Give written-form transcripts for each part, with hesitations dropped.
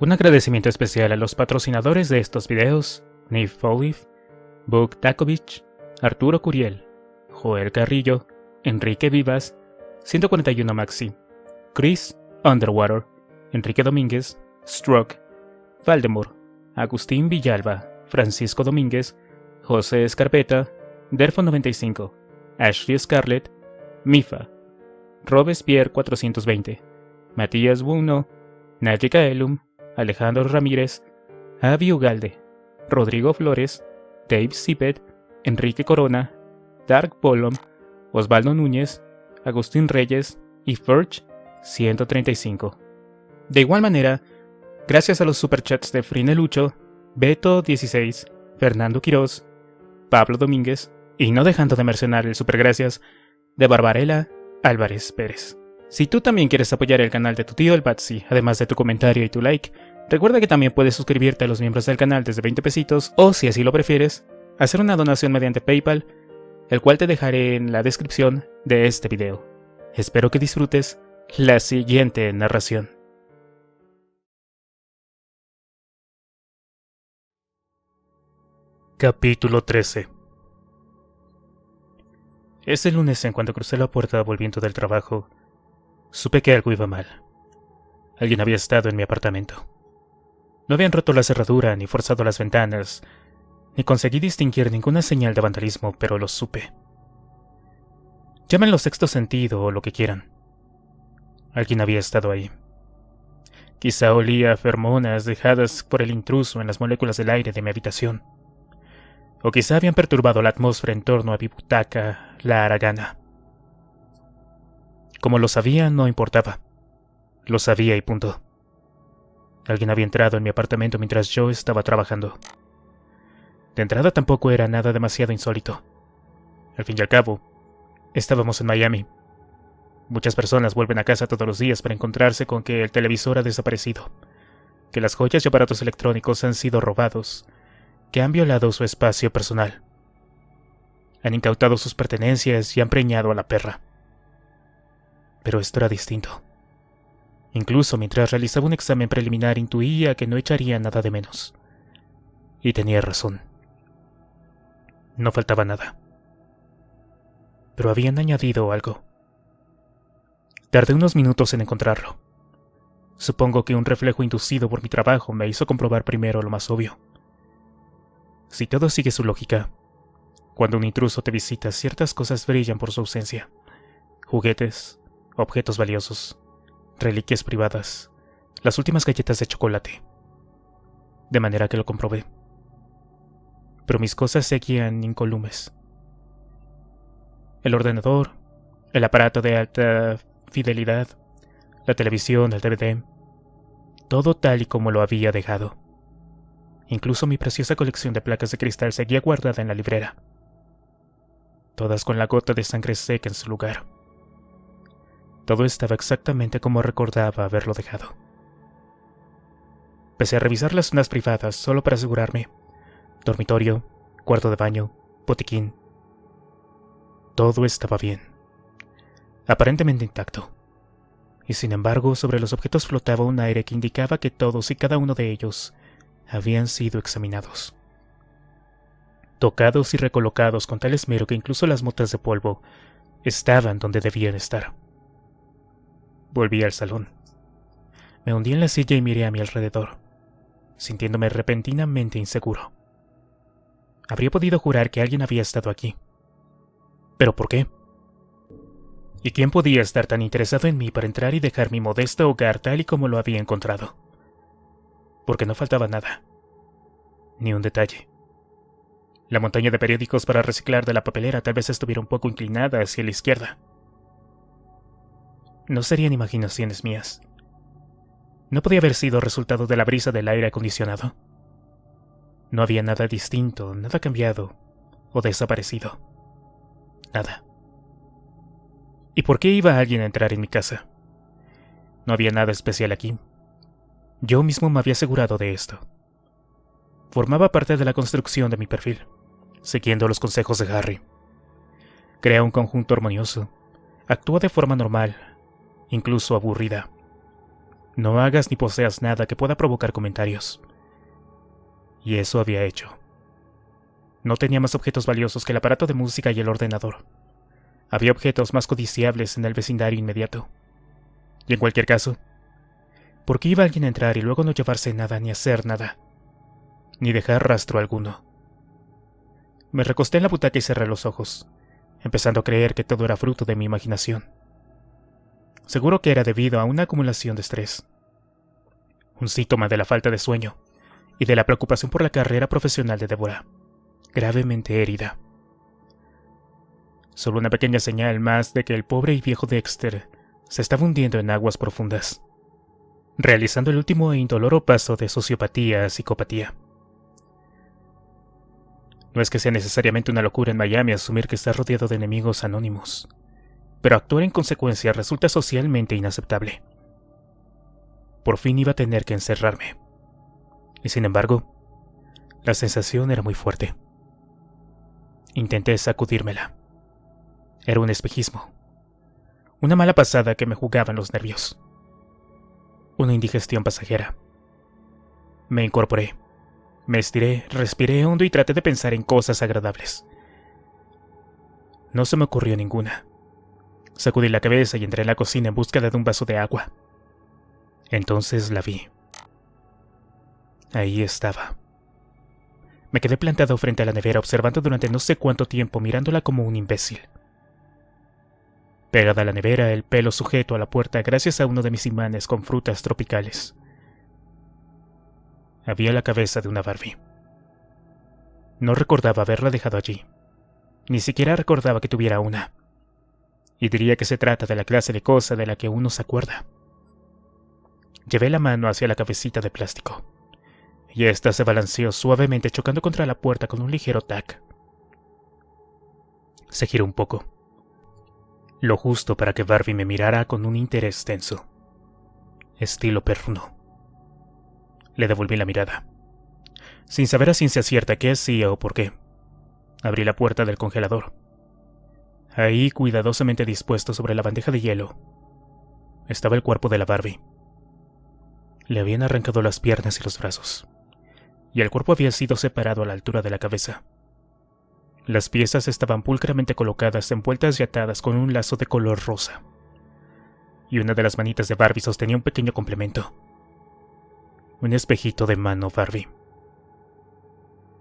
Un agradecimiento especial a los patrocinadores de estos videos: Nif Olive, Bug Takovich, Arturo Curiel, Joel Carrillo, Enrique Vivas, 141 Maxi, Chris Underwater, Enrique Domínguez, Stroke, Valdemar, Agustín Villalba, Francisco Domínguez, José Escarpeta, Derfo95, Ashley Scarlett, Mifa, Robespierre 420, Matías Buno, Naye Elum, Alejandro Ramírez, Avi Ugalde, Rodrigo Flores, Dave Sipet, Enrique Corona, Dark Polom, Osvaldo Núñez, Agustín Reyes y Furch 135. De igual manera, gracias a los superchats de Frinelucho, Beto 16, Fernando Quirós, Pablo Domínguez y no dejando de mencionar el supergracias de Barbarella Álvarez Pérez. Si tú también quieres apoyar el canal de tu tío el Batsy, además de tu comentario y tu like, recuerda que también puedes suscribirte a los miembros del canal desde 20 pesitos o, si así lo prefieres, hacer una donación mediante PayPal, el cual te dejaré en la descripción de este video. Espero que disfrutes la siguiente narración. Capítulo 13. Ese lunes, en cuanto crucé la puerta volviendo del trabajo, supe que algo iba mal. Alguien había estado en mi apartamento. No habían roto la cerradura, ni forzado las ventanas, ni conseguí distinguir ninguna señal de vandalismo, pero lo supe. Llámenlo sexto sentido o lo que quieran. Alguien había estado ahí. Quizá olía a feromonas dejadas por el intruso en las moléculas del aire de mi habitación. O quizá habían perturbado la atmósfera en torno a mi butaca, la haragana. Como lo sabía, no importaba. Lo sabía y punto. Alguien había entrado en mi apartamento mientras yo estaba trabajando. De entrada tampoco era nada demasiado insólito. Al fin y al cabo, estábamos en Miami. Muchas personas vuelven a casa todos los días para encontrarse con que el televisor ha desaparecido, que las joyas y aparatos electrónicos han sido robados, que han violado su espacio personal. Han incautado sus pertenencias y han preñado a la perra. Pero esto era distinto. Incluso mientras realizaba un examen preliminar intuía que no echaría nada de menos. Y tenía razón. No faltaba nada. Pero habían añadido algo. Tardé unos minutos en encontrarlo. Supongo que un reflejo inducido por mi trabajo me hizo comprobar primero lo más obvio. Si todo sigue su lógica, cuando un intruso te visita, ciertas cosas brillan por su ausencia. Juguetes, objetos valiosos, reliquias privadas, las últimas galletas de chocolate. De manera que lo comprobé. Pero mis cosas seguían incólumes. El ordenador, el aparato de alta fidelidad, la televisión, el DVD, todo tal y como lo había dejado. Incluso mi preciosa colección de placas de cristal seguía guardada en la librera, todas con la gota de sangre seca en su lugar. Todo estaba exactamente como recordaba haberlo dejado. Empecé a revisar las zonas privadas solo para asegurarme. Dormitorio, cuarto de baño, botiquín. Todo estaba bien, aparentemente intacto. Y sin embargo, sobre los objetos flotaba un aire que indicaba que todos y cada uno de ellos habían sido examinados, tocados y recolocados con tal esmero que incluso las motas de polvo estaban donde debían estar. Volví al salón. Me hundí en la silla y miré a mi alrededor, sintiéndome repentinamente inseguro. Habría podido jurar que alguien había estado aquí. ¿Pero por qué? ¿Y quién podía estar tan interesado en mí para entrar y dejar mi modesto hogar tal y como lo había encontrado? Porque no faltaba nada. Ni un detalle. La montaña de periódicos para reciclar de la papelera tal vez estuviera un poco inclinada hacia la izquierda. No serían imaginaciones mías. No podía haber sido resultado de la brisa del aire acondicionado. No había nada distinto, nada cambiado o desaparecido. Nada. ¿Y por qué iba alguien a entrar en mi casa? No había nada especial aquí. Yo mismo me había asegurado de esto. Formaba parte de la construcción de mi perfil, siguiendo los consejos de Harry. Crea un conjunto armonioso, actúa de forma normal, incluso aburrida. No hagas ni poseas nada que pueda provocar comentarios. Y eso había hecho. No tenía más objetos valiosos que el aparato de música y el ordenador. Había objetos más codiciables en el vecindario inmediato. Y en cualquier caso, ¿por qué iba alguien a entrar y luego no llevarse nada ni hacer nada? Ni dejar rastro alguno. Me recosté en la butaca y cerré los ojos, empezando a creer que todo era fruto de mi imaginación. Seguro que era debido a una acumulación de estrés. Un síntoma de la falta de sueño y de la preocupación por la carrera profesional de Deborah, gravemente herida. Solo una pequeña señal más de que el pobre y viejo Dexter se estaba hundiendo en aguas profundas, realizando el último e indoloro paso de sociopatía a psicopatía. No es que sea necesariamente una locura en Miami asumir que está rodeado de enemigos anónimos, pero actuar en consecuencia resulta socialmente inaceptable. Por fin iba a tener que encerrarme. Y sin embargo, la sensación era muy fuerte. Intenté sacudírmela. Era un espejismo. Una mala pasada que me jugaban los nervios. Una indigestión pasajera. Me incorporé. Me estiré, respiré hondo y traté de pensar en cosas agradables. No se me ocurrió ninguna. Sacudí la cabeza y entré en la cocina en búsqueda de un vaso de agua. Entonces la vi. Ahí estaba. Me quedé plantado frente a la nevera observando durante no sé cuánto tiempo mirándola como un imbécil. Pegada a la nevera, el pelo sujeto a la puerta gracias a uno de mis imanes con frutas tropicales. Había la cabeza de una Barbie. No recordaba haberla dejado allí. Ni siquiera recordaba que tuviera una. Y diría que se trata de la clase de cosa de la que uno se acuerda. Llevé la mano hacia la cabecita de plástico, y ésta se balanceó suavemente chocando contra la puerta con un ligero tac. Se giró un poco, lo justo para que Barbie me mirara con un interés tenso, estilo perruno. Le devolví la mirada, sin saber a ciencia cierta qué hacía o por qué. Abrí la puerta del congelador. Ahí, cuidadosamente dispuesto sobre la bandeja de hielo, estaba el cuerpo de la Barbie. Le habían arrancado las piernas y los brazos, y el cuerpo había sido separado a la altura de la cabeza. Las piezas estaban pulcramente colocadas, envueltas y atadas con un lazo de color rosa, y una de las manitas de Barbie sostenía un pequeño complemento. Un espejito de mano Barbie.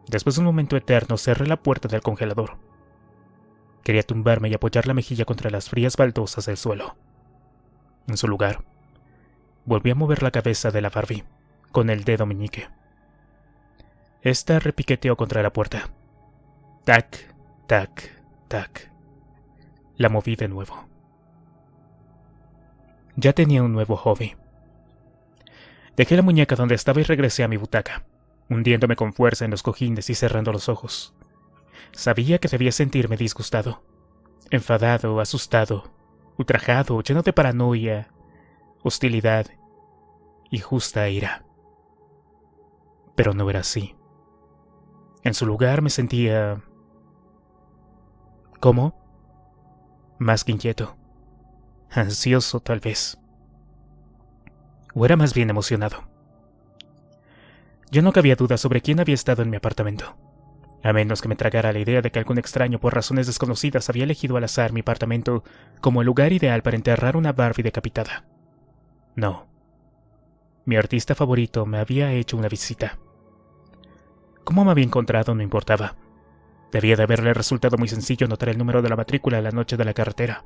Después de un momento eterno, cerré la puerta del congelador. Quería tumbarme y apoyar la mejilla contra las frías baldosas del suelo. En su lugar, volví a mover la cabeza de la Barbie, con el dedo meñique. Esta repiqueteó contra la puerta. Tac, tac, tac. La moví de nuevo. Ya tenía un nuevo hobby. Dejé la muñeca donde estaba y regresé a mi butaca, hundiéndome con fuerza en los cojines y cerrando los ojos. Sabía que debía sentirme disgustado, enfadado, asustado, ultrajado, lleno de paranoia, hostilidad y justa ira. Pero no era así. En su lugar me sentía... ¿Cómo? Más que inquieto. Ansioso, tal vez. O era más bien emocionado. Ya no cabía duda sobre quién había estado en mi apartamento, a menos que me tragara la idea de que algún extraño por razones desconocidas había elegido al azar mi apartamento como el lugar ideal para enterrar una Barbie decapitada. No. Mi artista favorito me había hecho una visita. Cómo me había encontrado no importaba. Debía de haberle resultado muy sencillo notar el número de la matrícula la noche de la carretera.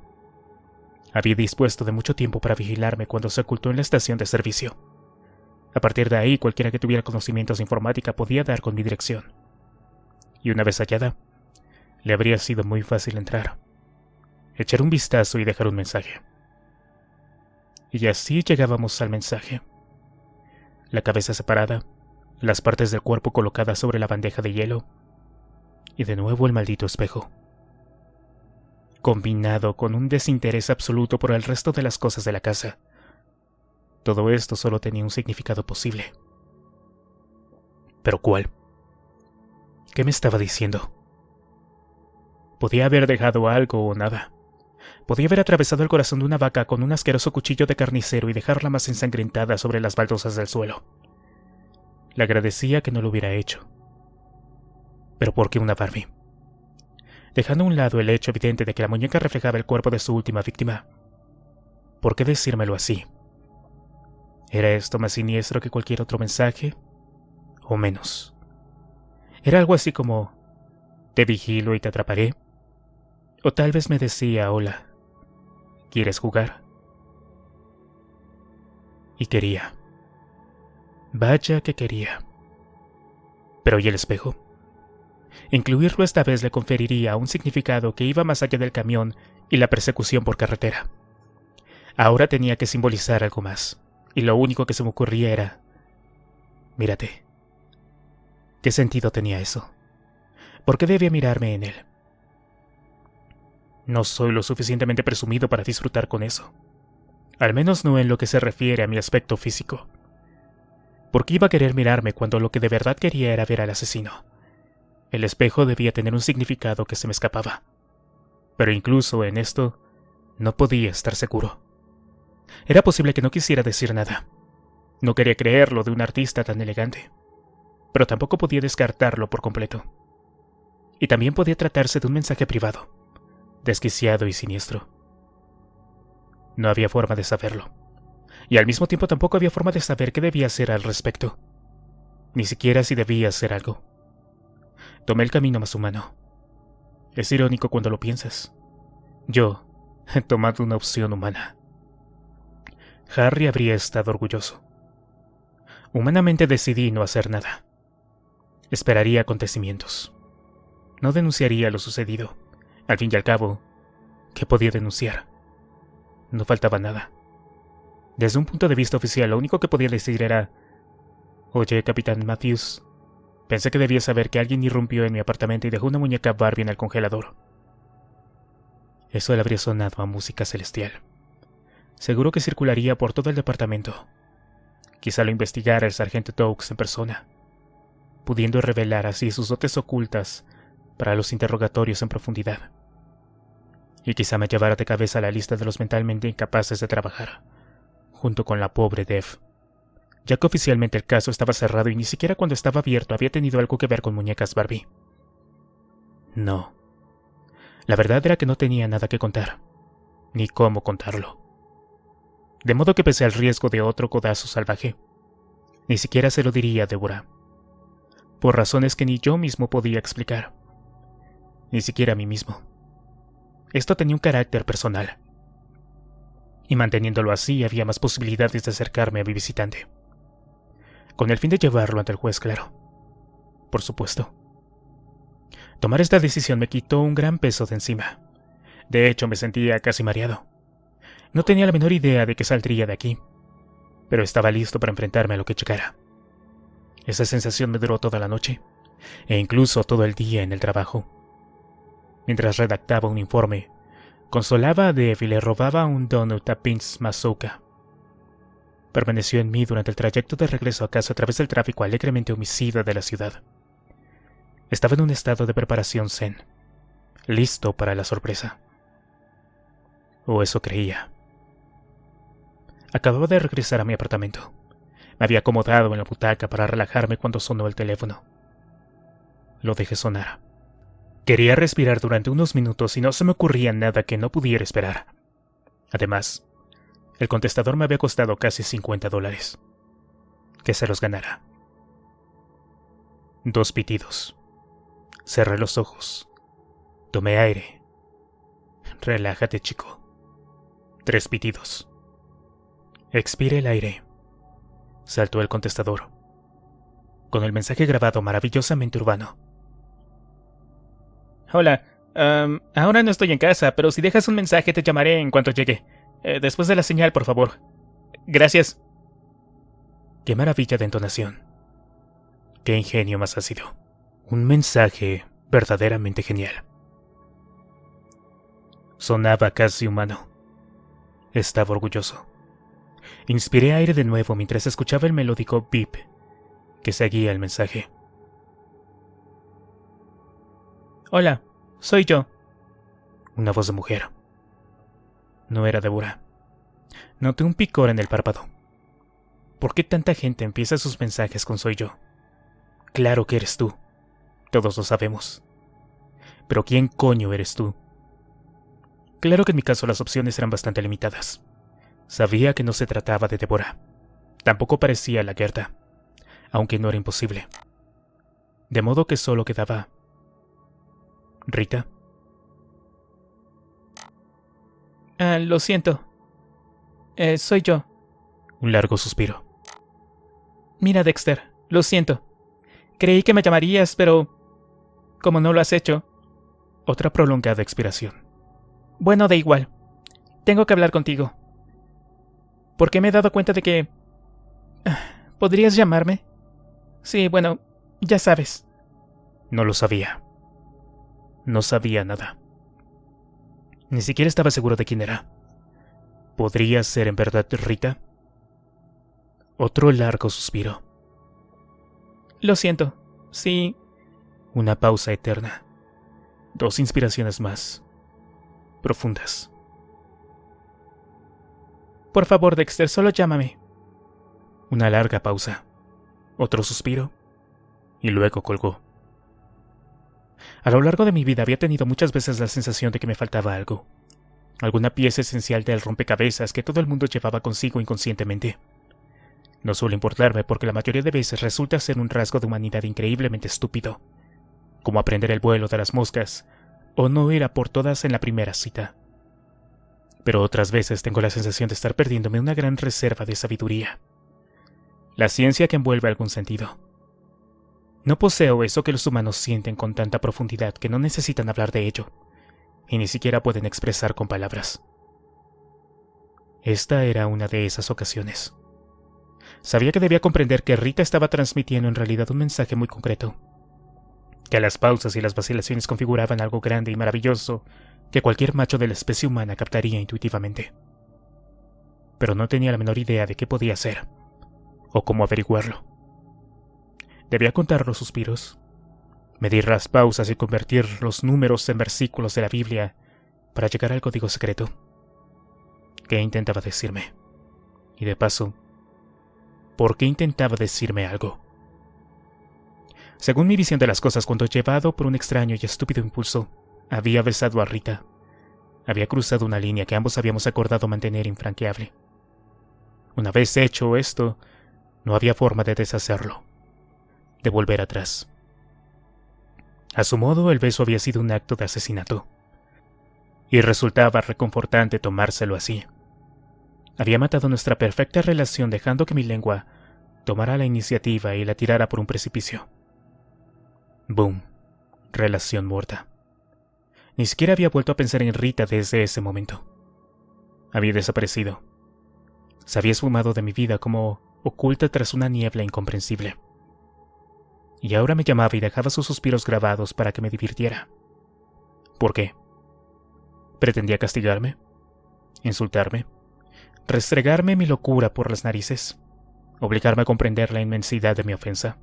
Había dispuesto de mucho tiempo para vigilarme cuando se ocultó en la estación de servicio. A partir de ahí, cualquiera que tuviera conocimientos de informática podía dar con mi dirección. Y una vez hallada, le habría sido muy fácil entrar, echar un vistazo y dejar un mensaje. Y así llegábamos al mensaje. La cabeza separada, las partes del cuerpo colocadas sobre la bandeja de hielo, y de nuevo el maldito espejo. Combinado con un desinterés absoluto por el resto de las cosas de la casa. Todo esto solo tenía un significado posible. ¿Pero cuál? ¿Qué me estaba diciendo? Podía haber dejado algo o nada, Podía haber atravesado el corazón de una vaca con un asqueroso cuchillo de carnicero y dejarla más ensangrentada sobre las baldosas del suelo. Le agradecía que no lo hubiera hecho. Pero ¿por qué una Barbie? Dejando a un lado el hecho evidente de que la muñeca reflejaba el cuerpo de su última víctima, ¿por qué decírmelo así? ¿Era esto más siniestro que cualquier otro mensaje? ¿O menos? ¿Era algo así como, te vigilo y te atraparé? O tal vez me decía, hola, ¿quieres jugar? Y quería. Vaya que quería. Pero ¿y el espejo? Incluirlo esta vez le conferiría un significado que iba más allá del camión y la persecución por carretera. Ahora tenía que simbolizar algo más, y lo único que se me ocurría era, mírate. ¿Qué sentido tenía eso? ¿Por qué debía mirarme en él? No soy lo suficientemente presumido para disfrutar con eso. Al menos no en lo que se refiere a mi aspecto físico. ¿Por qué iba a querer mirarme cuando lo que de verdad quería era ver al asesino? El espejo debía tener un significado que se me escapaba. Pero incluso en esto, no podía estar seguro. Era posible que no quisiera decir nada. No quería creerlo de un artista tan elegante. Pero tampoco podía descartarlo por completo. Y también podía tratarse de un mensaje privado, desquiciado y siniestro. No había forma de saberlo. Y al mismo tiempo tampoco había forma de saber qué debía hacer al respecto. Ni siquiera si debía hacer algo. Tomé el camino más humano. Es irónico cuando lo piensas. Yo he tomado una opción humana. Harry habría estado orgulloso. Humanamente decidí no hacer nada. Esperaría acontecimientos. No denunciaría lo sucedido. Al fin y al cabo, ¿qué podía denunciar? No faltaba nada. Desde un punto de vista oficial, lo único que podía decir era: oye, Capitán Matthews, pensé que debía saber que alguien irrumpió en mi apartamento y dejó una muñeca Barbie en el congelador. Eso le habría sonado a música celestial. Seguro que circularía por todo el departamento. Quizá lo investigara el sargento Doakes en persona, pudiendo revelar así sus dotes ocultas para los interrogatorios en profundidad. Y quizá me llevara de cabeza a la lista de los mentalmente incapaces de trabajar, junto con la pobre Dev, ya que oficialmente el caso estaba cerrado y ni siquiera cuando estaba abierto había tenido algo que ver con muñecas Barbie. No. La verdad era que no tenía nada que contar, ni cómo contarlo. De modo que pese al riesgo de otro codazo salvaje, ni siquiera se lo diría a Deborah, por razones que ni yo mismo podía explicar, ni siquiera a mí mismo. Esto tenía un carácter personal, y manteniéndolo así había más posibilidades de acercarme a mi visitante, con el fin de llevarlo ante el juez, claro. Por supuesto. Tomar esta decisión me quitó un gran peso de encima. De hecho, me sentía casi mareado. No tenía la menor idea de que saldría de aquí, pero estaba listo para enfrentarme a lo que llegara. Esa sensación me duró toda la noche, e incluso todo el día en el trabajo. Mientras redactaba un informe, consolaba a Dev y le robaba un donut a Vince Mazuka. Permaneció en mí durante el trayecto de regreso a casa a través del tráfico alegremente homicida de la ciudad. Estaba en un estado de preparación zen, listo para la sorpresa. O eso creía. Acababa de regresar a mi apartamento. Me había acomodado en la butaca para relajarme cuando sonó el teléfono. Lo dejé sonar. Quería respirar durante unos minutos y no se me ocurría nada que no pudiera esperar. Además, el contestador me había costado casi $50. Que se los ganara. 2 pitidos. Cerré los ojos. Tomé aire. Relájate, chico. 3 pitidos. Expire el aire. Saltó el contestador, con el mensaje grabado maravillosamente urbano. Hola, ahora no estoy en casa, pero si dejas un mensaje te llamaré en cuanto llegue. Después de la señal, por favor. Gracias. Qué maravilla de entonación. Qué ingenio más ácido. Un mensaje verdaderamente genial. Sonaba casi humano. Estaba orgulloso. Inspiré aire de nuevo mientras escuchaba el melódico beep que seguía el mensaje. Hola, soy yo. Una voz de mujer. No era Débora. Noté un picor en el párpado. ¿Por qué tanta gente empieza sus mensajes con soy yo? Claro que eres tú. Todos lo sabemos. Pero ¿quién coño eres tú? Claro que en mi caso las opciones eran bastante limitadas. Sabía que no se trataba de Débora. Tampoco parecía la Gerda, aunque no era imposible. De modo que solo quedaba... ¿Rita? Lo siento. Soy yo. Un largo suspiro. Mira, Dexter, lo siento. Creí que me llamarías, pero... como no lo has hecho... Otra prolongada expiración. Bueno, da igual. Tengo que hablar contigo. Porque me he dado cuenta de que... ¿Podrías llamarme? Sí, bueno, ya sabes. No lo sabía. No sabía nada. Ni siquiera estaba seguro de quién era. ¿Podría ser en verdad Rita? Otro largo suspiro. Lo siento. Sí. Una pausa eterna. 2 inspiraciones más. Profundas. Por favor, Dexter, solo llámame. Una larga pausa. Otro suspiro. Y luego colgó. A lo largo de mi vida había tenido muchas veces la sensación de que me faltaba algo. Alguna pieza esencial del rompecabezas que todo el mundo llevaba consigo inconscientemente. No suele importarme porque la mayoría de veces resulta ser un rasgo de humanidad increíblemente estúpido, como aprender el vuelo de las moscas, o no ir a por todas en la primera cita. Pero otras veces tengo la sensación de estar perdiéndome una gran reserva de sabiduría. La ciencia que envuelve algún sentido. No poseo eso que los humanos sienten con tanta profundidad que no necesitan hablar de ello, y ni siquiera pueden expresar con palabras. Esta era una de esas ocasiones. Sabía que debía comprender que Rita estaba transmitiendo en realidad un mensaje muy concreto, que las pausas y las vacilaciones configuraban algo grande y maravilloso que cualquier macho de la especie humana captaría intuitivamente. Pero no tenía la menor idea de qué podía ser, o cómo averiguarlo. Debía contar los suspiros, medir las pausas y convertir los números en versículos de la Biblia para llegar al código secreto. ¿Qué intentaba decirme? Y de paso, ¿por qué intentaba decirme algo? Según mi visión de las cosas, cuando llevado por un extraño y estúpido impulso, había besado a Rita. Había cruzado una línea que ambos habíamos acordado mantener infranqueable. Una vez hecho esto, no había forma de deshacerlo, de volver atrás. A su modo, el beso había sido un acto de asesinato, y resultaba reconfortante tomárselo así. Había matado nuestra perfecta relación dejando que mi lengua tomara la iniciativa y la tirara por un precipicio. Boom. Relación muerta. Ni siquiera había vuelto a pensar en Rita desde ese momento. Había desaparecido. Se había esfumado de mi vida como oculta tras una niebla incomprensible. Y ahora me llamaba y dejaba sus suspiros grabados para que me divirtiera. ¿Por qué? ¿Pretendía castigarme? ¿Insultarme? ¿Restregarme mi locura por las narices? ¿Obligarme a comprender la inmensidad de mi ofensa?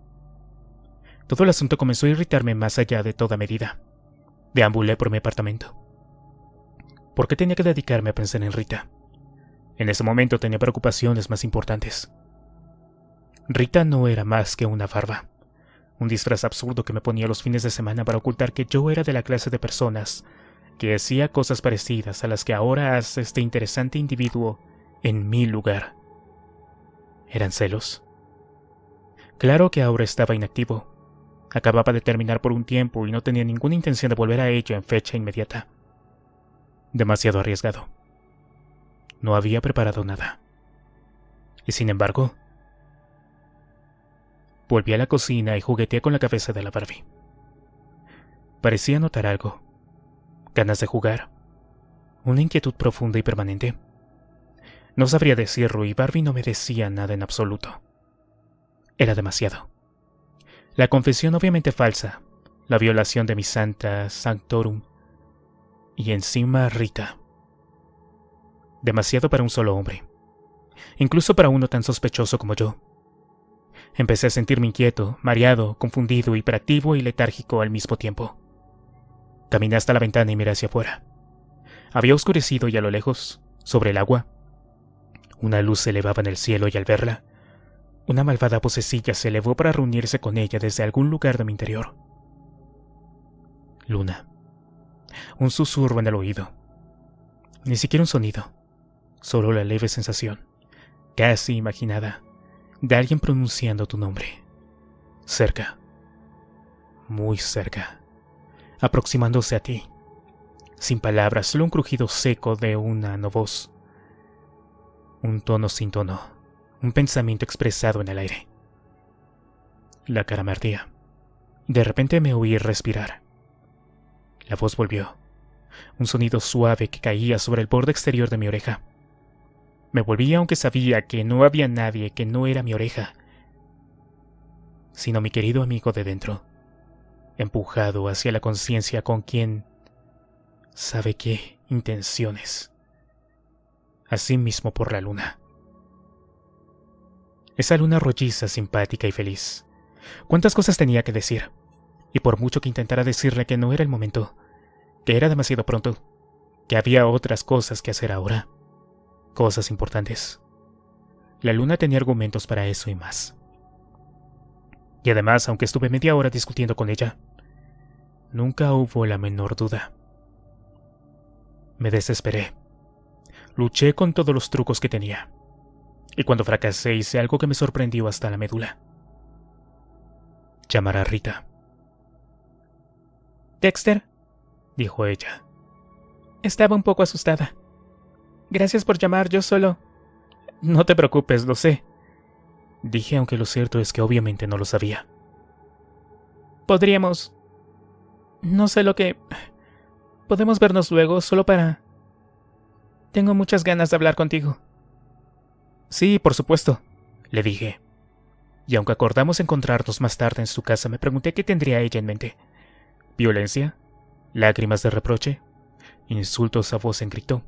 Todo el asunto comenzó a irritarme más allá de toda medida. Deambulé por mi apartamento. ¿Por qué tenía que dedicarme a pensar en Rita? En ese momento tenía preocupaciones más importantes. Rita no era más que una barba, un disfraz absurdo que me ponía los fines de semana para ocultar que yo era de la clase de personas que hacía cosas parecidas a las que ahora hace este interesante individuo en mi lugar. ¿Eran celos? Claro que ahora estaba inactivo. Acababa de terminar por un tiempo y no tenía ninguna intención de volver a ello en fecha inmediata. Demasiado arriesgado. No había preparado nada. Y sin embargo, volví a la cocina y jugueteé con la cabeza de la Barbie. Parecía notar algo. Ganas de jugar. Una inquietud profunda y permanente. No sabría decirlo y Barbie no me decía nada en absoluto. Era demasiado. La confesión obviamente falsa, la violación de mi santa sanctorum, y encima Rita. Demasiado para un solo hombre, incluso para uno tan sospechoso como yo. Empecé a sentirme inquieto, mareado, confundido, hiperactivo y letárgico al mismo tiempo. Caminé hasta la ventana y miré hacia afuera. Había oscurecido y a lo lejos, Sobre el agua, una luz se elevaba en el cielo y al verla, una malvada vocecilla se elevó para reunirse con ella desde algún lugar de mi interior. Luna. Un susurro en el oído. Ni siquiera un sonido, solo la leve sensación, casi imaginada, de alguien pronunciando tu nombre. Cerca. Muy cerca. Aproximándose a ti. Sin palabras, solo un crujido seco de una no voz. Un tono sin tono. Un pensamiento expresado en el aire. La cara me ardía. De repente me oí respirar. La voz volvió. Un sonido suave que caía sobre el borde exterior de mi oreja. Me volví aunque sabía que no había nadie, que no era mi oreja, sino mi querido amigo de dentro, empujado hacia la conciencia con quien sabe qué intenciones. Así mismo por la luna. Esa luna rolliza, simpática y feliz. ¿Cuántas cosas tenía que decir? Y por mucho que intentara decirle que no era el momento, que era demasiado pronto, que había otras cosas que hacer ahora. Cosas importantes. La luna tenía argumentos para eso y más. Y además, aunque estuve media hora discutiendo con ella, nunca hubo la menor duda. Me desesperé. Luché con todos los trucos que tenía. Y cuando fracasé hice algo que me sorprendió hasta la médula. Llamar a Rita. Dexter, dijo ella. Estaba un poco asustada. Gracias por llamar, yo solo... No te preocupes, lo sé. Dije, aunque lo cierto es que obviamente no lo sabía. Podríamos... No sé lo que... Podemos vernos luego, solo para... Tengo muchas ganas de hablar contigo. Sí, por supuesto, le dije. Y aunque acordamos encontrarnos más tarde en su casa, me pregunté qué tendría ella en mente. ¿Violencia? ¿Lágrimas de reproche? ¿Insultos a voz en grito?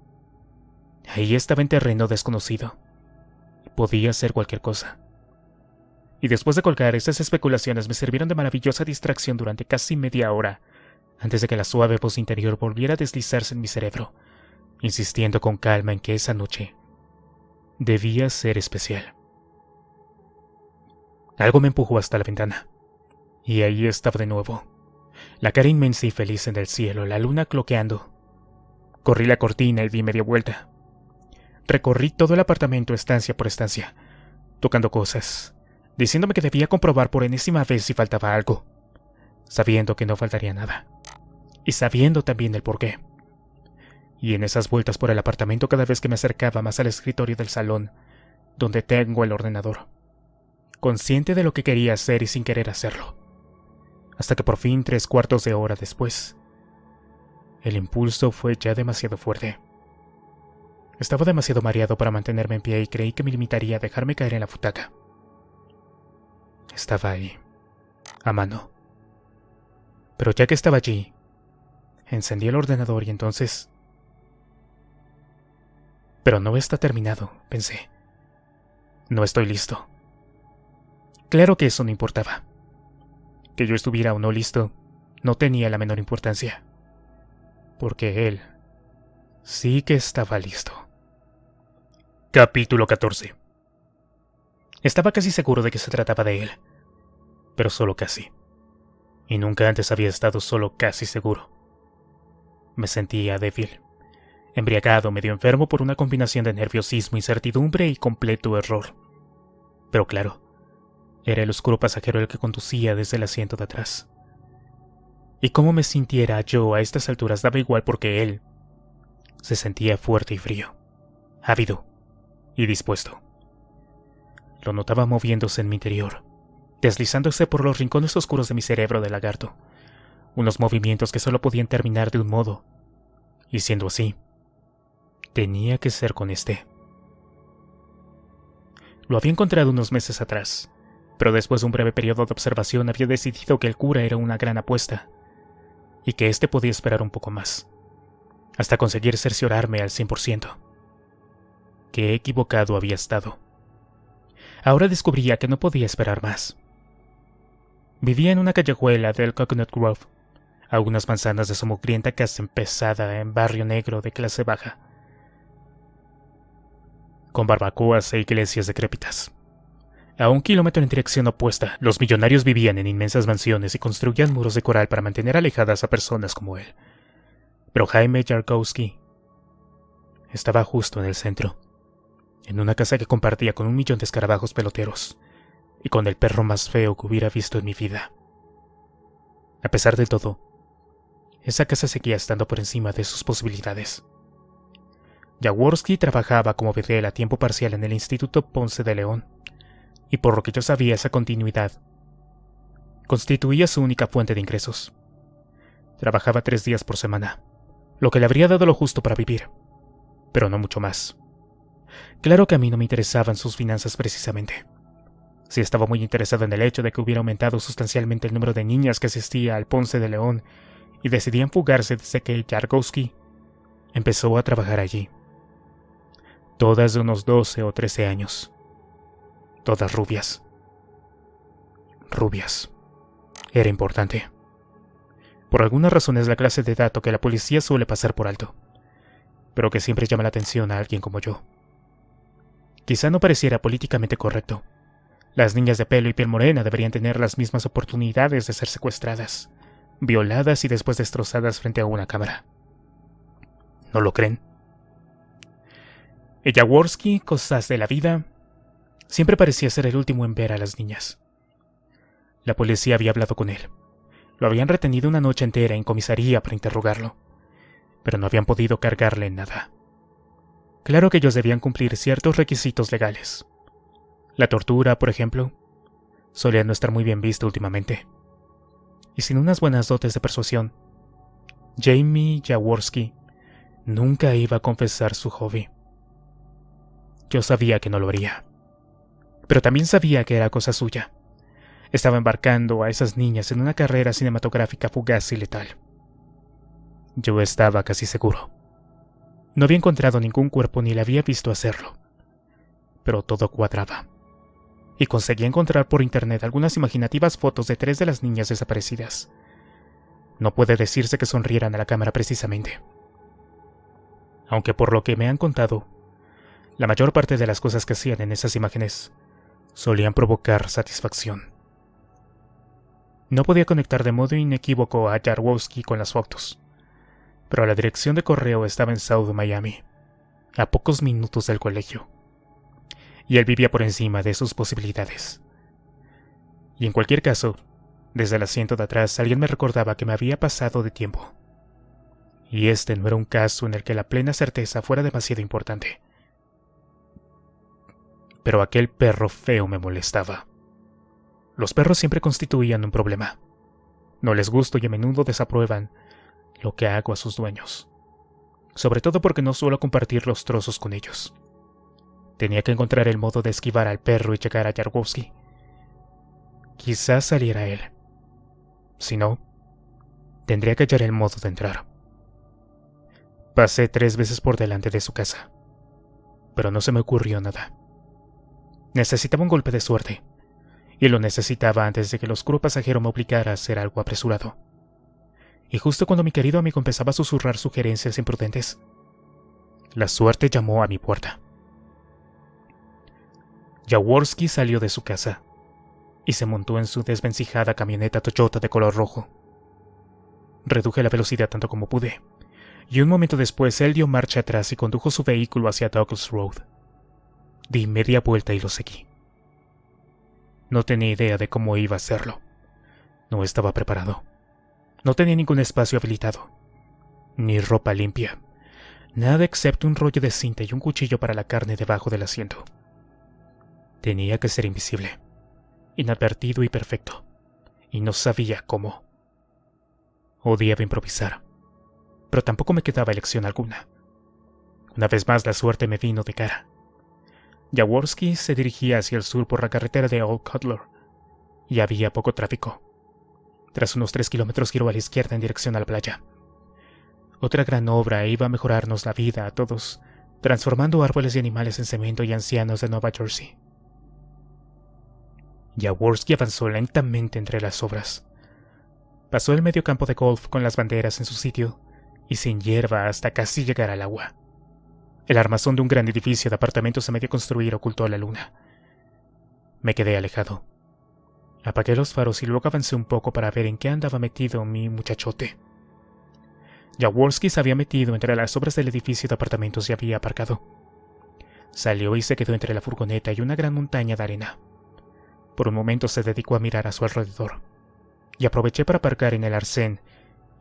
Ahí estaba en terreno desconocido. Podía ser cualquier cosa. Y después de colgar, esas especulaciones me sirvieron de maravillosa distracción durante casi media hora, antes de que la suave voz interior volviera a deslizarse en mi cerebro, insistiendo con calma en que esa noche debía ser especial. Algo me empujó hasta la ventana. Y ahí estaba de nuevo. La cara inmensa y feliz en el cielo, la luna cloqueando. Corrí la cortina y di media vuelta. Recorrí todo el apartamento estancia por estancia, tocando cosas, diciéndome que debía comprobar por enésima vez si faltaba algo, sabiendo que no faltaría nada, y sabiendo también el porqué. Y en esas vueltas por el apartamento cada vez que me acercaba más al escritorio del salón, donde tengo el ordenador, consciente de lo que quería hacer y sin querer hacerlo, hasta que por fin 3/4 de hora después, el impulso fue ya demasiado fuerte. Estaba demasiado mareado para mantenerme en pie y creí que me limitaría a dejarme caer en la butaca. Estaba ahí, a mano. Pero ya que estaba allí, encendí el ordenador y entonces... Pero no está terminado, pensé. No estoy listo. Claro que eso no importaba. Que yo estuviera o no listo, no tenía la menor importancia. Porque él sí que estaba listo. Capítulo 14. Estaba casi seguro de que se trataba de él, pero solo casi. Y nunca antes había estado solo casi seguro. Me sentía débil, embriagado, medio enfermo por una combinación de nerviosismo, incertidumbre y completo error. Pero claro, era el oscuro pasajero el que conducía desde el asiento de atrás. Y cómo me sintiera yo a estas alturas daba igual porque él se sentía fuerte y frío, ávido y dispuesto. Lo notaba moviéndose en mi interior, deslizándose por los rincones oscuros de mi cerebro de lagarto, unos movimientos que solo podían terminar de un modo, y siendo así, tenía que ser con este. Lo había encontrado unos meses atrás, pero después de un breve periodo de observación había decidido que el cura era una gran apuesta, y que este podía esperar un poco más, hasta conseguir cerciorarme al 100%. Qué equivocado había estado. Ahora descubría que no podía esperar más. Vivía en una callejuela del Coconut Grove, a unas manzanas de su mugrienta casa empezada en barrio negro de clase baja. con barbacoas e iglesias decrépitas. A 1 kilómetro en dirección opuesta, los millonarios vivían en inmensas mansiones y construían muros de coral para mantener alejadas a personas como él. Pero Jaime Jarkowski estaba justo en el centro, en una casa que compartía con 1 millón de escarabajos peloteros y con el perro más feo que hubiera visto en mi vida. A pesar de todo, esa casa seguía estando por encima de sus posibilidades. Jaworski trabajaba como bedel a tiempo parcial en el Instituto Ponce de León, y por lo que yo sabía, esa continuidad constituía su única fuente de ingresos. Trabajaba 3 días por semana, lo que le habría dado lo justo para vivir, pero no mucho más. Claro que a mí no me interesaban sus finanzas precisamente. Sí estaba muy interesado en el hecho de que hubiera aumentado sustancialmente el número de niñas que asistía al Ponce de León y decidían fugarse desde que Jarkowski empezó a trabajar allí. Todas de unos 12 o 13 años. Todas rubias. Rubias. Era importante. Por alguna razón es la clase de dato que la policía suele pasar por alto, pero que siempre llama la atención a alguien como yo. Quizá no pareciera políticamente correcto. Las niñas de pelo y piel morena deberían tener las mismas oportunidades de ser secuestradas, violadas y después destrozadas frente a una cámara. ¿No lo creen? Jaworski, cosas de la vida, siempre parecía ser el último en ver a las niñas. La policía había hablado con él. Lo habían retenido una noche entera en comisaría para interrogarlo, pero no habían podido cargarle nada. Claro que ellos debían cumplir ciertos requisitos legales. La tortura, por ejemplo, solía no estar muy bien vista últimamente. Y sin unas buenas dotes de persuasión, Jamie Jaworski nunca iba a confesar su hobby. Yo sabía que no lo haría, pero también sabía que era cosa suya. Estaba embarcando a esas niñas en una carrera cinematográfica fugaz y letal. Yo estaba casi seguro. No había encontrado ningún cuerpo ni le había visto hacerlo, pero todo cuadraba. Y conseguí encontrar por internet algunas imaginativas fotos de 3 de las niñas desaparecidas. No puede decirse que sonrieran a la cámara precisamente. Aunque por lo que me han contado, la mayor parte de las cosas que hacían en esas imágenes solían provocar satisfacción. No podía conectar de modo inequívoco a Jarkowski con las fotos, pero la dirección de correo estaba en South Miami, a pocos minutos del colegio, y él vivía por encima de sus posibilidades. Y en cualquier caso, desde el asiento de atrás alguien me recordaba que me había pasado de tiempo, y este no era un caso en el que la plena certeza fuera demasiado importante. Pero aquel perro feo me molestaba. Los perros siempre constituían un problema. No les gusto y a menudo desaprueban lo que hago a sus dueños, sobre todo porque no suelo compartir los trozos con ellos. Tenía que encontrar el modo de esquivar al perro y llegar a Jarkowski. Quizás saliera él. Si no, tendría que hallar el modo de entrar. Pasé 3 veces por delante de su casa, pero no se me ocurrió nada. Necesitaba un golpe de suerte, y lo necesitaba antes de que el oscuro pasajero me obligara a hacer algo apresurado. Y justo cuando mi querido amigo empezaba a susurrar sugerencias imprudentes, la suerte llamó a mi puerta. Jaworski salió de su casa y se montó en su desvencijada camioneta Toyota de color rojo. Reduje la velocidad tanto como pude, y un momento después él dio marcha atrás y condujo su vehículo hacia Douglas Road. Di media vuelta y lo seguí. No tenía idea de cómo iba a hacerlo. No estaba preparado. No tenía ningún espacio habilitado, ni ropa limpia, nada excepto un rollo de cinta y un cuchillo para la carne debajo del asiento. Tenía que ser invisible, inadvertido y perfecto, y no sabía cómo. Odiaba improvisar, pero tampoco me quedaba elección alguna. Una vez más la suerte me vino de cara. Jaworski se dirigía hacia el sur por la carretera de Old Cutler, y había poco tráfico. Tras unos 3 kilómetros giró a la izquierda en dirección a la playa. Otra gran obra iba a mejorarnos la vida a todos, transformando árboles y animales en cemento y ancianos de Nueva Jersey. Jaworski avanzó lentamente entre las obras. Pasó el medio campo de golf con las banderas en su sitio y sin hierba hasta casi llegar al agua. El armazón de un gran edificio de apartamentos a medio construir ocultó a la luna. Me quedé alejado. Apagué los faros y luego avancé un poco para ver en qué andaba metido mi muchachote. Jaworski se había metido entre las obras del edificio de apartamentos y había aparcado. Salió y se quedó entre la furgoneta y una gran montaña de arena. Por un momento se dedicó a mirar a su alrededor, y aproveché para aparcar en el arcén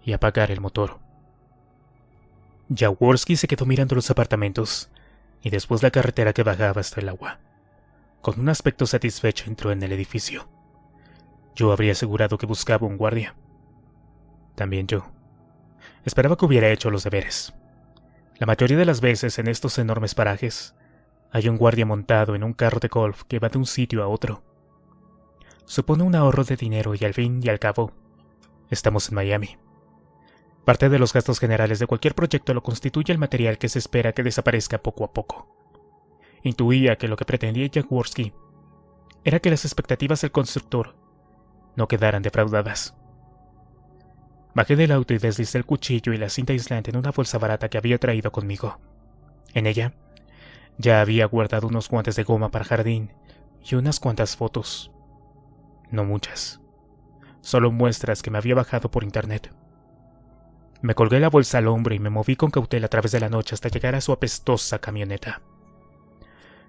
y apagar el motor. Jaworski se quedó mirando los apartamentos, y después la carretera que bajaba hasta el agua. Con un aspecto satisfecho entró en el edificio. Yo habría asegurado que buscaba un guardia. También yo. Esperaba que hubiera hecho los deberes. La mayoría de las veces en estos enormes parajes, hay un guardia montado en un carro de golf que va de un sitio a otro. Supone un ahorro de dinero y al fin y al cabo, estamos en Miami. Parte de los gastos generales de cualquier proyecto lo constituye el material que se espera que desaparezca poco a poco. Intuía que lo que pretendía Jaworski era que las expectativas del constructor no quedaran defraudadas. Bajé del auto y deslicé el cuchillo y la cinta aislante en una bolsa barata que había traído conmigo. En ella, ya había guardado unos guantes de goma para jardín y unas cuantas fotos. No muchas. Solo muestras que me había bajado por internet. Me colgué la bolsa al hombro y me moví con cautela a través de la noche hasta llegar a su apestosa camioneta.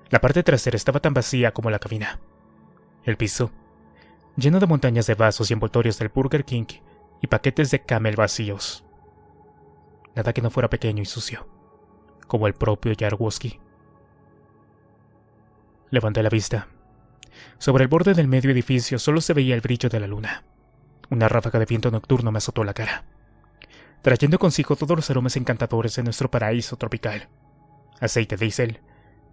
La parte trasera estaba tan vacía como la cabina. El piso, lleno de montañas de vasos y envoltorios del Burger King y paquetes de Camel vacíos. Nada que no fuera pequeño y sucio, como el propio Jaworski. Levanté la vista. Sobre el borde del medio edificio solo se veía el brillo de la luna. Una ráfaga de viento nocturno me azotó la cara, trayendo consigo todos los aromas encantadores de nuestro paraíso tropical. Aceite diésel,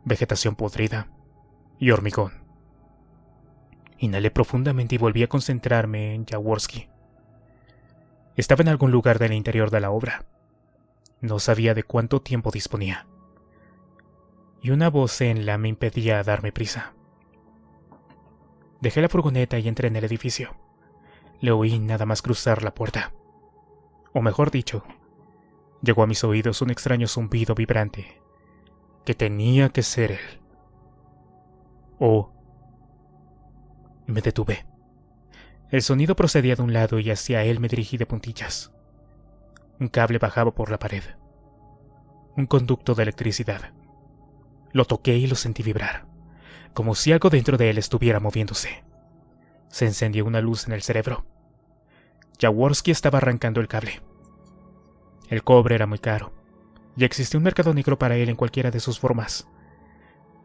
vegetación podrida y hormigón. Inhalé profundamente y volví a concentrarme en Jaworski. Estaba en algún lugar del interior de la obra. No sabía de cuánto tiempo disponía. Y una voz en la me impedía darme prisa. Dejé la furgoneta y entré en el edificio. Le oí nada más cruzar la puerta. O mejor dicho, llegó a mis oídos un extraño zumbido vibrante, que tenía que ser él. Me detuve. El sonido procedía de un lado y hacia él me dirigí de puntillas. Un cable bajaba por la pared. Un conducto de electricidad. Lo toqué y lo sentí vibrar, como si algo dentro de él estuviera moviéndose. Se encendió una luz en el cerebro. Jaworski estaba arrancando el cable. El cobre era muy caro, y existía un mercado negro para él en cualquiera de sus formas.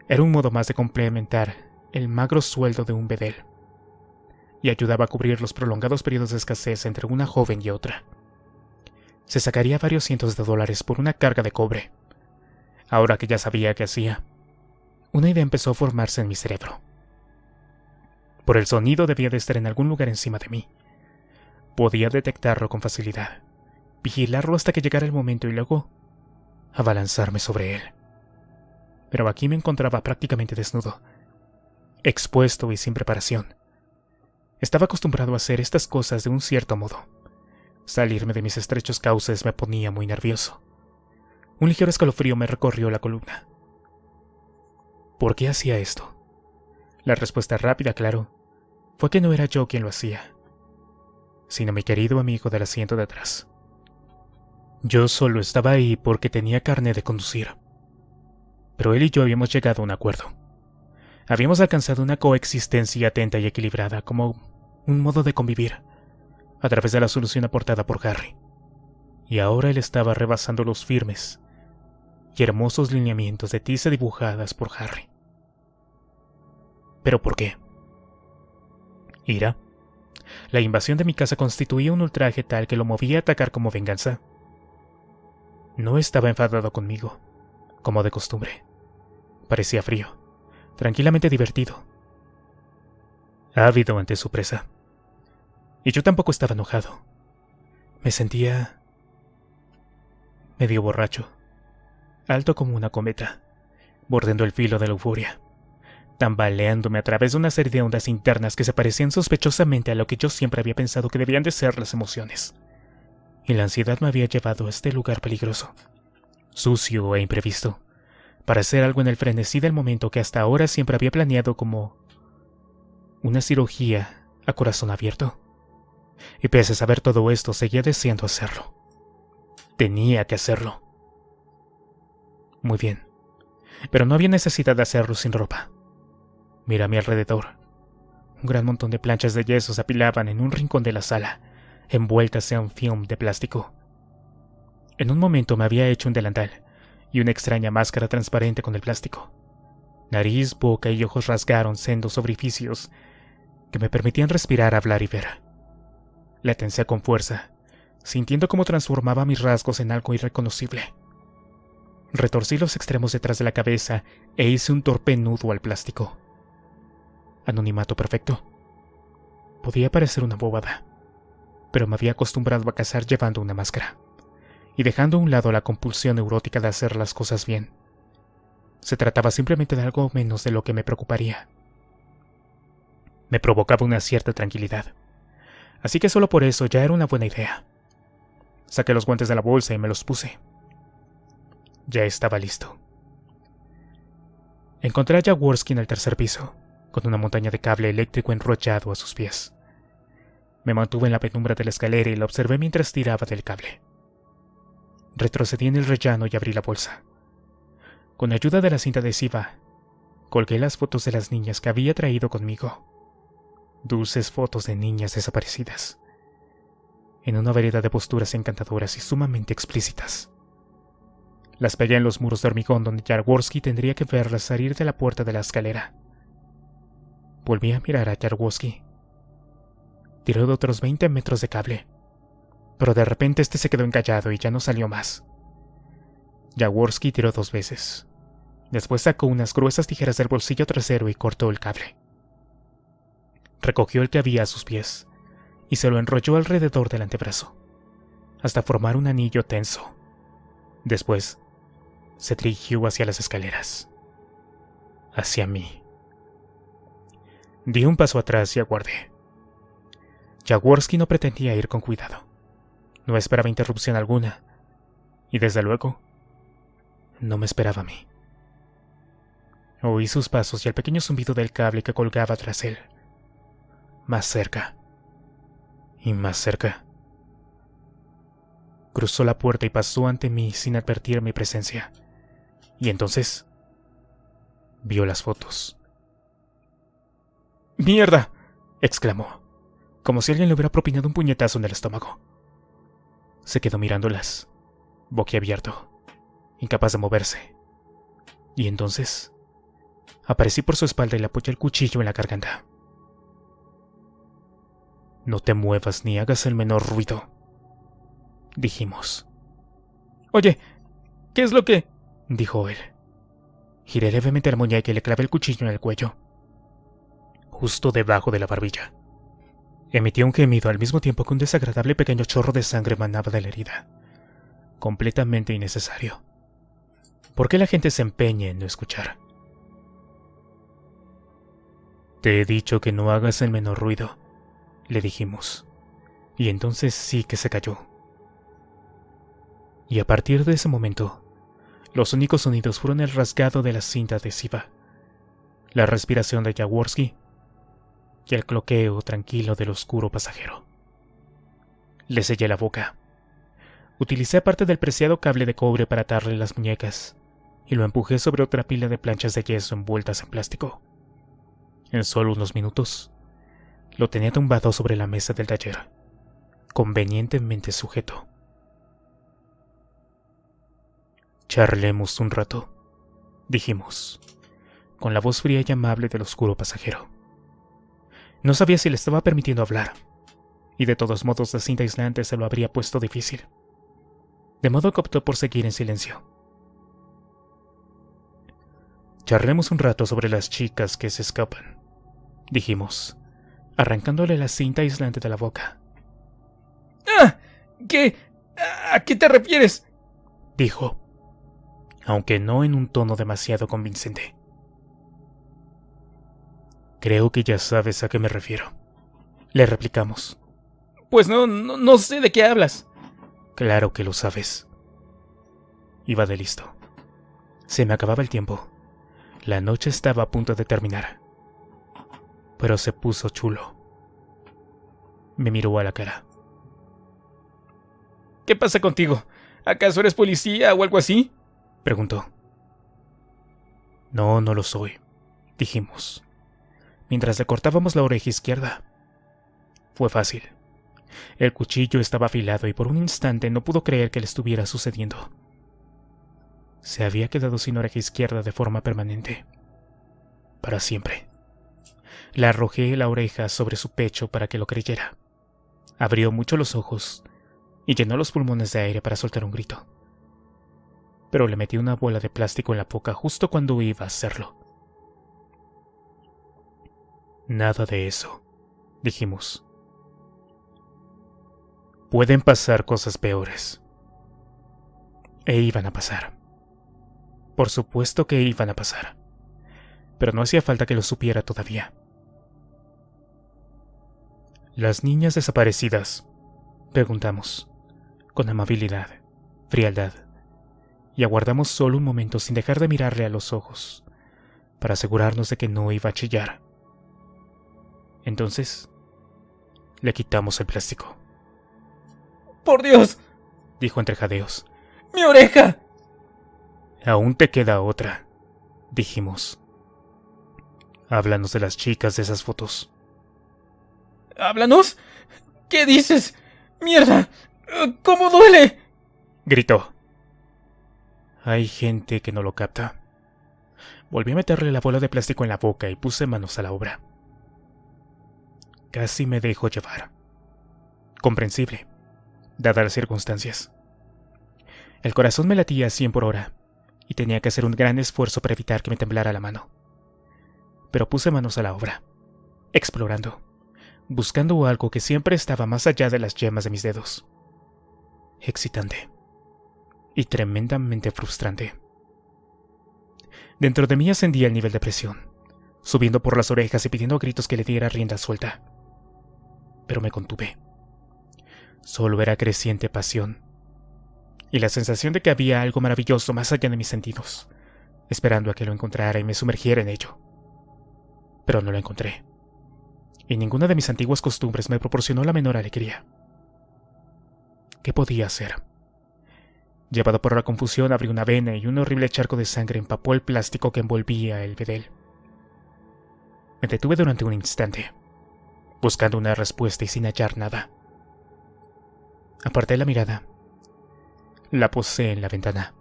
Era un modo más de complementar el magro sueldo de un bedel, y ayudaba a cubrir los prolongados periodos de escasez entre una joven y otra. Se sacaría varios cientos de dólares por una carga de cobre. Ahora que ya sabía qué hacía, una idea empezó a formarse en mi cerebro. Por el sonido debía de estar en algún lugar encima de mí. Podía detectarlo con facilidad, vigilarlo hasta que llegara el momento y luego abalanzarme sobre él. Pero aquí me encontraba prácticamente desnudo, expuesto y sin preparación. Estaba acostumbrado a hacer estas cosas de un cierto modo. Salirme de mis estrechos cauces me ponía muy nervioso. Un ligero escalofrío me recorrió la columna. ¿Por qué hacía esto? La respuesta rápida, claro, fue que no era yo quien lo hacía, sino mi querido amigo del asiento de atrás. Yo solo estaba ahí porque tenía carné de conducir. Pero él y yo habíamos llegado a un acuerdo. Habíamos alcanzado una coexistencia atenta y equilibrada, como un modo de convivir, a través de la solución aportada por Harry. Y ahora él estaba rebasando los firmes y hermosos lineamientos de tiza dibujadas por Harry. ¿Pero por qué? ¿Ira? ¿La invasión de mi casa constituía un ultraje tal que lo movía a atacar como venganza? No estaba enfadado conmigo, como de costumbre. Parecía frío, tranquilamente divertido, ávido ante su presa. Y yo tampoco estaba enojado. Me sentía medio borracho, alto como una cometa, bordeando el filo de la euforia, tambaleándome a través de una serie de ondas internas que se parecían sospechosamente a lo que yo siempre había pensado que debían de ser las emociones. Y la ansiedad me había llevado a este lugar peligroso, sucio e imprevisto, para hacer algo en el frenesí del momento que hasta ahora siempre había planeado como una cirugía a corazón abierto. Y pese a saber todo esto, seguía deseando hacerlo. Tenía que hacerlo. Muy bien, pero no había necesidad de hacerlo sin ropa. Miré a mi alrededor. Un gran montón de planchas de yeso se apilaban en un rincón de la sala, envueltas en un film de plástico. En un momento me había hecho un delantal y una extraña máscara transparente con el plástico. Nariz, boca y ojos rasgaron sendos orificios que me permitían respirar, hablar y ver. La tensé con fuerza, sintiendo cómo transformaba mis rasgos en algo irreconocible. Retorcí los extremos detrás de la cabeza e hice un torpe nudo al plástico. Anonimato perfecto. Podía parecer una bobada, pero me había acostumbrado a cazar llevando una máscara y dejando a un lado la compulsión neurótica de hacer las cosas bien. Se trataba simplemente de algo menos de lo que me preocuparía. Me provocaba una cierta tranquilidad, así que solo por eso ya era una buena idea. Saqué los guantes de la bolsa y me los puse. Ya estaba listo. Encontré a Jaworski en el tercer piso, con una montaña de cable eléctrico enrollado a sus pies. Me mantuve en la penumbra de la escalera y la observé mientras tiraba del cable. Retrocedí en el rellano y abrí la bolsa. Con ayuda de la cinta adhesiva, colgué las fotos de las niñas que había traído conmigo. Dulces fotos de niñas desaparecidas, en una variedad de posturas encantadoras y sumamente explícitas. Las pegué en los muros de hormigón donde Jaworski tendría que verlas salir de la puerta de la escalera. Volví a mirar a Jaworski. Tiró de otros 20 metros de cable, pero de repente este se quedó encallado y ya no salió más. Jaworski tiró 2 veces. Después sacó unas gruesas tijeras del bolsillo trasero y cortó el cable. Recogió el que había a sus pies y se lo enrolló alrededor del antebrazo, hasta formar un anillo tenso. Después, se dirigió hacia las escaleras. Hacia mí. Di un paso atrás y aguardé. Jaworski no pretendía ir con cuidado. No esperaba interrupción alguna. Y desde luego, no me esperaba a mí. Oí sus pasos y el pequeño zumbido del cable que colgaba tras él. Más cerca. Y más cerca. Cruzó la puerta y pasó ante mí sin advertir mi presencia. Y entonces vio las fotos. ¡Mierda!, exclamó, como si alguien le hubiera propinado un puñetazo en el estómago. Se quedó mirándolas, boquiabierto, incapaz de moverse. Y entonces aparecí por su espalda y le apoyé el cuchillo en la garganta. No te muevas ni hagas el menor ruido, dijimos. Oye, ¿qué es lo que...? Dijo él. Giré levemente la muñeca y le clavé el cuchillo en el cuello, justo debajo de la barbilla. Emitió un gemido al mismo tiempo que un desagradable pequeño chorro de sangre manaba de la herida. Completamente innecesario. ¿Por qué la gente se empeña en no escuchar? Te he dicho que no hagas el menor ruido, le dijimos. Y entonces sí que se calló. Y a partir de ese momento, los únicos sonidos fueron el rasgado de la cinta adhesiva, la respiración de Jaworski y el cloqueo tranquilo del oscuro pasajero. Le sellé la boca. Utilicé parte del preciado cable de cobre para atarle las muñecas y lo empujé sobre otra pila de planchas de yeso envueltas en plástico. En solo unos minutos, lo tenía tumbado sobre la mesa del taller, convenientemente sujeto. Charlemos un rato, dijimos, con la voz fría y amable del oscuro pasajero. No sabía si le estaba permitiendo hablar, y de todos modos la cinta aislante se lo habría puesto difícil, de modo que optó por seguir en silencio. Charlemos un rato sobre las chicas que se escapan, dijimos, arrancándole la cinta aislante de la boca. ¡Ah! ¿Qué? ¿A qué te refieres?, dijo, aunque no en un tono demasiado convincente. Creo que ya sabes a qué me refiero, le replicamos. Pues no sé de qué hablas. Claro que lo sabes. Iba de listo. Se me acababa el tiempo. La noche estaba a punto de terminar. Pero se puso chulo. Me miró a la cara. ¿Qué pasa contigo? ¿Acaso eres policía o algo así? Preguntó. No, no lo soy, dijimos, mientras le cortábamos la oreja izquierda. Fue fácil. El cuchillo estaba afilado y por un instante no pudo creer que le estuviera sucediendo. Se había quedado sin oreja izquierda de forma permanente. Para siempre. Le arrojé la oreja sobre su pecho para que lo creyera. Abrió mucho los ojos y llenó los pulmones de aire para soltar un grito. Pero le metí una bola de plástico en la boca justo cuando iba a hacerlo. Nada de eso, dijimos. Pueden pasar cosas peores. E iban a pasar. Por supuesto que iban a pasar. Pero no hacía falta que lo supiera todavía. ¿Las niñas desaparecidas? Preguntamos, con amabilidad, frialdad, y aguardamos solo un momento sin dejar de mirarle a los ojos, para asegurarnos de que no iba a chillar. Entonces, le quitamos el plástico. ¡Por Dios!, dijo entre jadeos. ¡Mi oreja! Aún te queda otra, dijimos. Háblanos de las chicas de esas fotos. ¿Háblanos? ¿Qué dices? ¡Mierda! ¿Cómo duele?, gritó. Hay gente que no lo capta. Volví a meterle la bola de plástico en la boca y puse manos a la obra. Casi me dejó llevar. Comprensible, dadas las circunstancias. El corazón me latía a 100 por hora y tenía que hacer un gran esfuerzo para evitar que me temblara la mano. Pero puse manos a la obra, explorando, buscando algo que siempre estaba más allá de las yemas de mis dedos. Excitante. Y tremendamente frustrante. Dentro de mí ascendía el nivel de presión, subiendo por las orejas y pidiendo a gritos que le diera rienda suelta. Pero me contuve. Solo era creciente pasión, y la sensación de que había algo maravilloso más allá de mis sentidos, esperando a que lo encontrara y me sumergiera en ello. Pero no lo encontré, y ninguna de mis antiguas costumbres me proporcionó la menor alegría. ¿Qué podía hacer? Llevado por la confusión, abrí una vena y un horrible charco de sangre empapó el plástico que envolvía el bedel. Me detuve durante un instante, buscando una respuesta y sin hallar nada. Aparté la mirada. La posé en la ventana.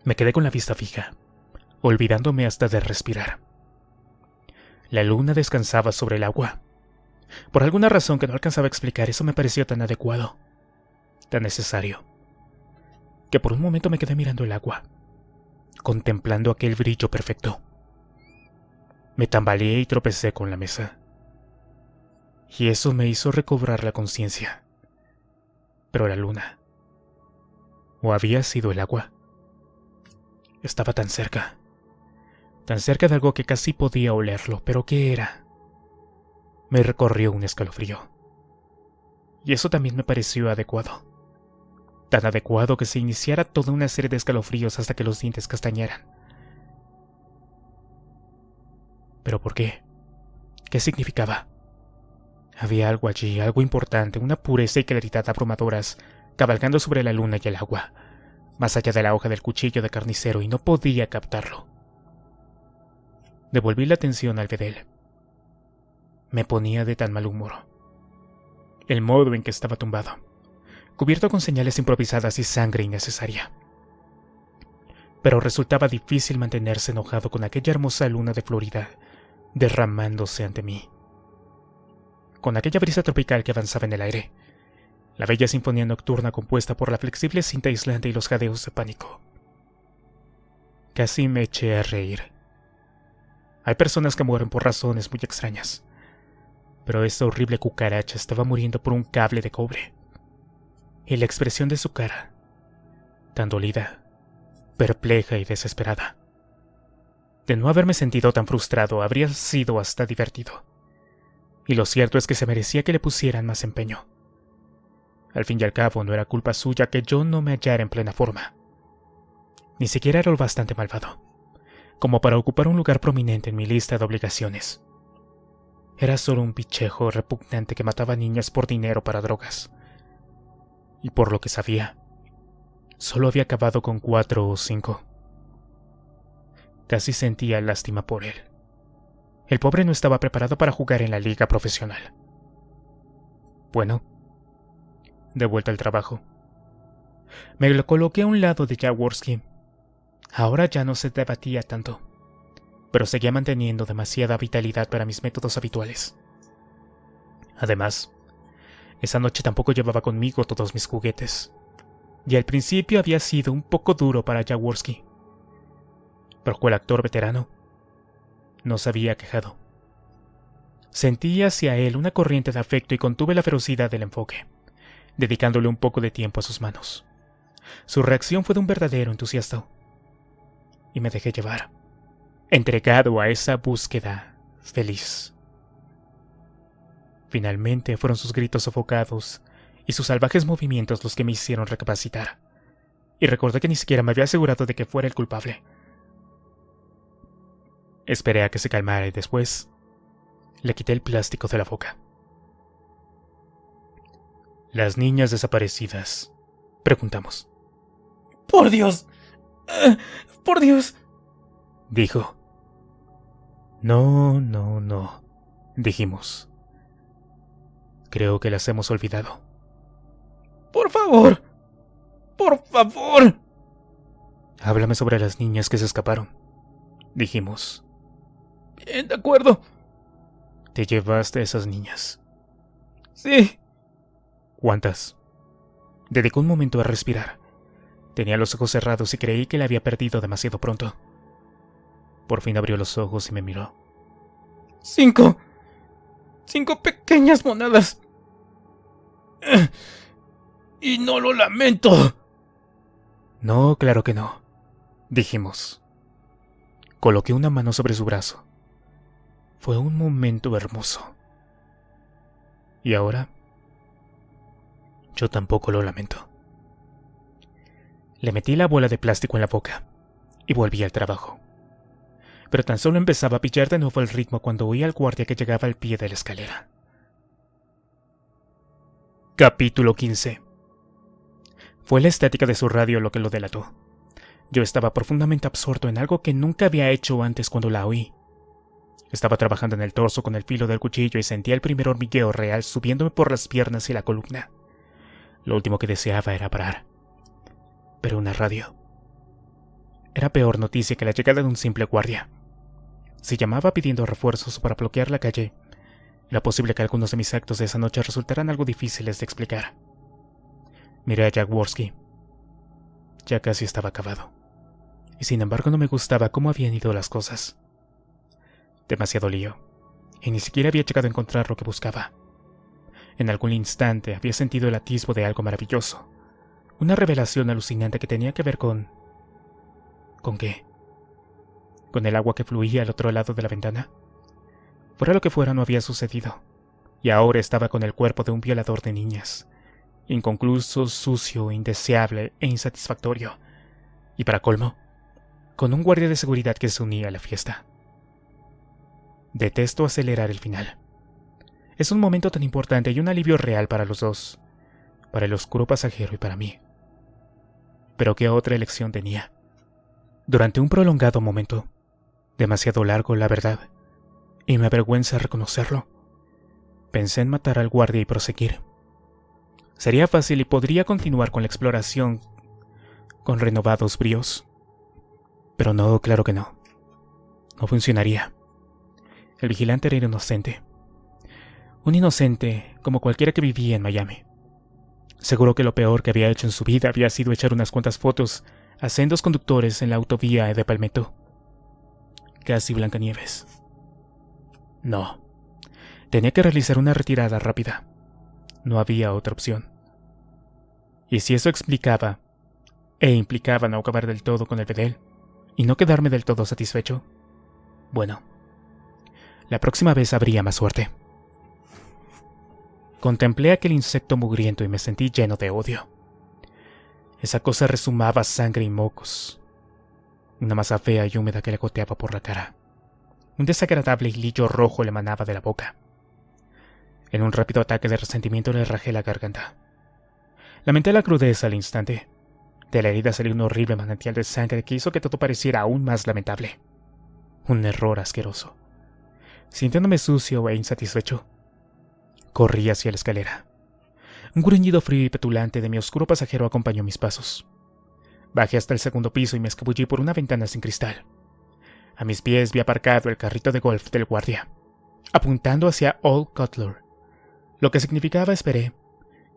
Me quedé con la vista fija, olvidándome hasta de respirar. La luna descansaba sobre el agua. Por alguna razón que no alcanzaba a explicar, eso me pareció tan adecuado, tan necesario, que por un momento me quedé mirando el agua, contemplando aquel brillo perfecto. Me tambaleé y tropecé con la mesa. Y eso me hizo recobrar la conciencia. Pero la luna, ¿o había sido el agua? Estaba tan cerca de algo que casi podía olerlo, pero ¿qué era? Me recorrió un escalofrío. Y eso también me pareció adecuado. Tan adecuado que se iniciara toda una serie de escalofríos hasta que los dientes castañaran. ¿Pero por qué? ¿Qué significaba? Había algo allí, algo importante, una pureza y claridad abrumadoras, cabalgando sobre la luna y el agua, más allá de la hoja del cuchillo de carnicero, y no podía captarlo. Devolví la atención al bedel. Me ponía de tan mal humor. El modo en que estaba tumbado, cubierto con señales improvisadas y sangre innecesaria. Pero resultaba difícil mantenerse enojado con aquella hermosa luna de Florida derramándose ante mí. Con aquella brisa tropical que avanzaba en el aire, la bella sinfonía nocturna compuesta por la flexible cinta aislante y los jadeos de pánico. Casi me eché a reír. Hay personas que mueren por razones muy extrañas, pero esta horrible cucaracha estaba muriendo por un cable de cobre. Y la expresión de su cara, tan dolida, perpleja y desesperada. De no haberme sentido tan frustrado, habría sido hasta divertido. Y lo cierto es que se merecía que le pusieran más empeño. Al fin y al cabo, no era culpa suya que yo no me hallara en plena forma. Ni siquiera era lo bastante malvado como para ocupar un lugar prominente en mi lista de obligaciones. Era solo un pichejo repugnante que mataba niñas por dinero para drogas. Y por lo que sabía, solo había acabado con 4 o 5. Casi sentía lástima por él. El pobre no estaba preparado para jugar en la liga profesional. Bueno, de vuelta al trabajo. Me lo coloqué a un lado de Jaworski. Ahora ya no se debatía tanto, pero seguía manteniendo demasiada vitalidad para mis métodos habituales. Además, esa noche tampoco llevaba conmigo todos mis juguetes, y al principio había sido un poco duro para Jaworski. Pero el actor veterano no se había quejado. Sentí hacia él una corriente de afecto y contuve la ferocidad del enfoque, dedicándole un poco de tiempo a sus manos. Su reacción fue de un verdadero entusiasta, y me dejé llevar, entregado a esa búsqueda feliz. Finalmente fueron sus gritos sofocados y sus salvajes movimientos los que me hicieron recapacitar, y recordé que ni siquiera me había asegurado de que fuera el culpable. Esperé a que se calmara y después le quité el plástico de la boca. «Las niñas desaparecidas», preguntamos. ¡Por Dios! ¡Por Dios!, dijo. No, dijimos. Creo que las hemos olvidado. ¡Por favor! ¡Por favor! Háblame sobre las niñas que se escaparon, dijimos. Bien, de acuerdo. ¿Te llevaste a esas niñas? Sí. ¿Cuántas? Dedicó un momento a respirar. Tenía los ojos cerrados y creí que la había perdido demasiado pronto. Por fin abrió los ojos y me miró. 5. 5 pequeñas monedas. Y no lo lamento. No, claro que no, dijimos. Coloqué una mano sobre su brazo. Fue un momento hermoso. Y ahora, yo tampoco lo lamento. Le metí la bola de plástico en la boca y volví al trabajo. Pero tan solo empezaba a pillar de nuevo el ritmo cuando oí al guardia que llegaba al pie de la escalera. Capítulo 15. Fue la estática de su radio lo que lo delató. Yo estaba profundamente absorto en algo que nunca había hecho antes cuando la oí. Estaba trabajando en el torso con el filo del cuchillo y sentía el primer hormigueo real subiéndome por las piernas y la columna. Lo último que deseaba era parar. Pero una radio. Era peor noticia que la llegada de un simple guardia. Si llamaba pidiendo refuerzos para bloquear la calle, era posible que algunos de mis actos de esa noche resultaran algo difíciles de explicar. Miré a Jaworski. Ya casi estaba acabado. Y sin embargo no me gustaba cómo habían ido las cosas. Demasiado lío, y ni siquiera había llegado a encontrar lo que buscaba. En algún instante había sentido el atisbo de algo maravilloso. Una revelación alucinante que tenía que ver con... ¿Con qué? ¿Con el agua que fluía al otro lado de la ventana? Fuera lo que fuera, no había sucedido. Y ahora estaba con el cuerpo de un violador de niñas. Inconcluso, sucio, indeseable e insatisfactorio. Y para colmo, con un guardia de seguridad que se unía a la fiesta. Detesto acelerar el final. Es un momento tan importante y un alivio real para los dos. Para el oscuro pasajero y para mí. Pero ¿qué otra elección tenía? Durante un prolongado momento, demasiado largo la verdad, y me avergüenza reconocerlo, pensé en matar al guardia y proseguir. Sería fácil y podría continuar con la exploración con renovados bríos. Pero no, claro que no. No funcionaría. El vigilante era inocente. Un inocente como cualquiera que vivía en Miami. Seguro que lo peor que había hecho en su vida había sido echar unas cuantas fotos a sendos conductores en la autovía de Palmetto. Casi Blancanieves. No. Tenía que realizar una retirada rápida. No había otra opción. Y si eso explicaba e implicaba no acabar del todo con el bedel y no quedarme del todo satisfecho, bueno, la próxima vez habría más suerte. Contemplé aquel insecto mugriento y me sentí lleno de odio. Esa cosa resumaba sangre y mocos. una masa fea y húmeda que le goteaba por la cara. Un desagradable hilillo rojo le emanaba de la boca. En un rápido ataque de resentimiento le rajé la garganta. Lamenté la crudeza al instante. De la herida salió un horrible manantial de sangre que hizo que todo pareciera aún más lamentable. Un error asqueroso. Sintiéndome sucio e insatisfecho, corrí hacia la escalera. Un gruñido frío y petulante de mi oscuro pasajero acompañó mis pasos. Bajé hasta el segundo piso y me escabullí por una ventana sin cristal. A mis pies vi aparcado el carrito de golf del guardia, apuntando hacia Old Cutler, lo que significaba, esperé,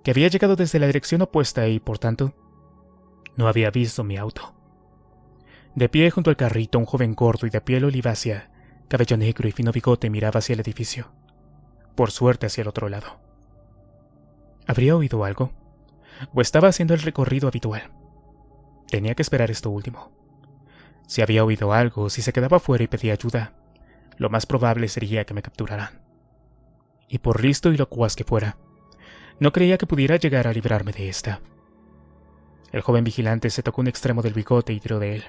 que había llegado desde la dirección opuesta y, por tanto, no había visto mi auto. De pie junto al carrito, un joven gordo y de piel olivácea, cabello negro y fino bigote miraba hacia el edificio. Por suerte hacia el otro lado. ¿Habría oído algo? ¿O estaba haciendo el recorrido habitual? Tenía que esperar esto último. Si había oído algo, si se quedaba fuera y pedía ayuda, lo más probable sería que me capturaran. Y por listo y locuaz que fuera, no creía que pudiera llegar a librarme de esta. El joven vigilante se tocó un extremo del bigote y tiró de él,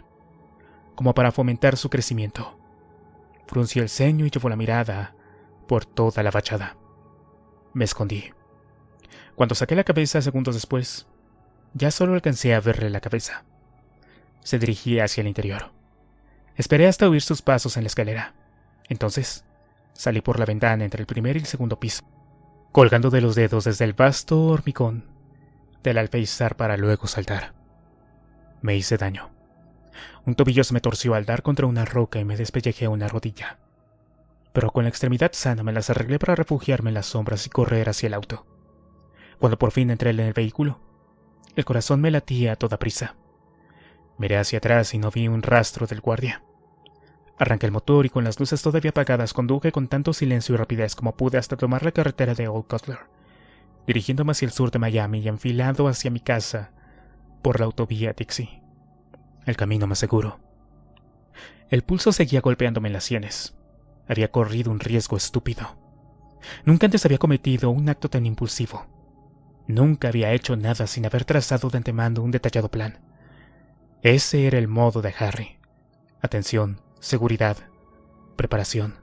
como para fomentar su crecimiento. Frunció el ceño y llevó la mirada por toda la fachada. Me escondí. Cuando saqué la cabeza segundos después, ya solo alcancé a verle la cabeza. Se dirigía hacia el interior. Esperé hasta oír sus pasos en la escalera. Entonces, salí por la ventana entre el primer y el segundo piso, colgando de los dedos desde el vasto hormigón del alféizar para luego saltar. Me hice daño. Un tobillo se me torció al dar contra una roca y me despellejé una rodilla. Pero con la extremidad sana me las arreglé para refugiarme en las sombras y correr hacia el auto. Cuando por fin entré en el vehículo, el corazón me latía a toda prisa. Miré hacia atrás y no vi un rastro del guardia. Arranqué el motor y con las luces todavía apagadas conduje con tanto silencio y rapidez como pude hasta tomar la carretera de Old Cutler, dirigiéndome hacia el sur de Miami y enfilando hacia mi casa por la autovía Dixie. El camino más seguro. El pulso seguía golpeándome en las sienes. Había corrido un riesgo estúpido. Nunca antes había cometido un acto tan impulsivo. Nunca había hecho nada sin haber trazado de antemano un detallado plan. Ese era el modo de Harry. Atención, seguridad, preparación.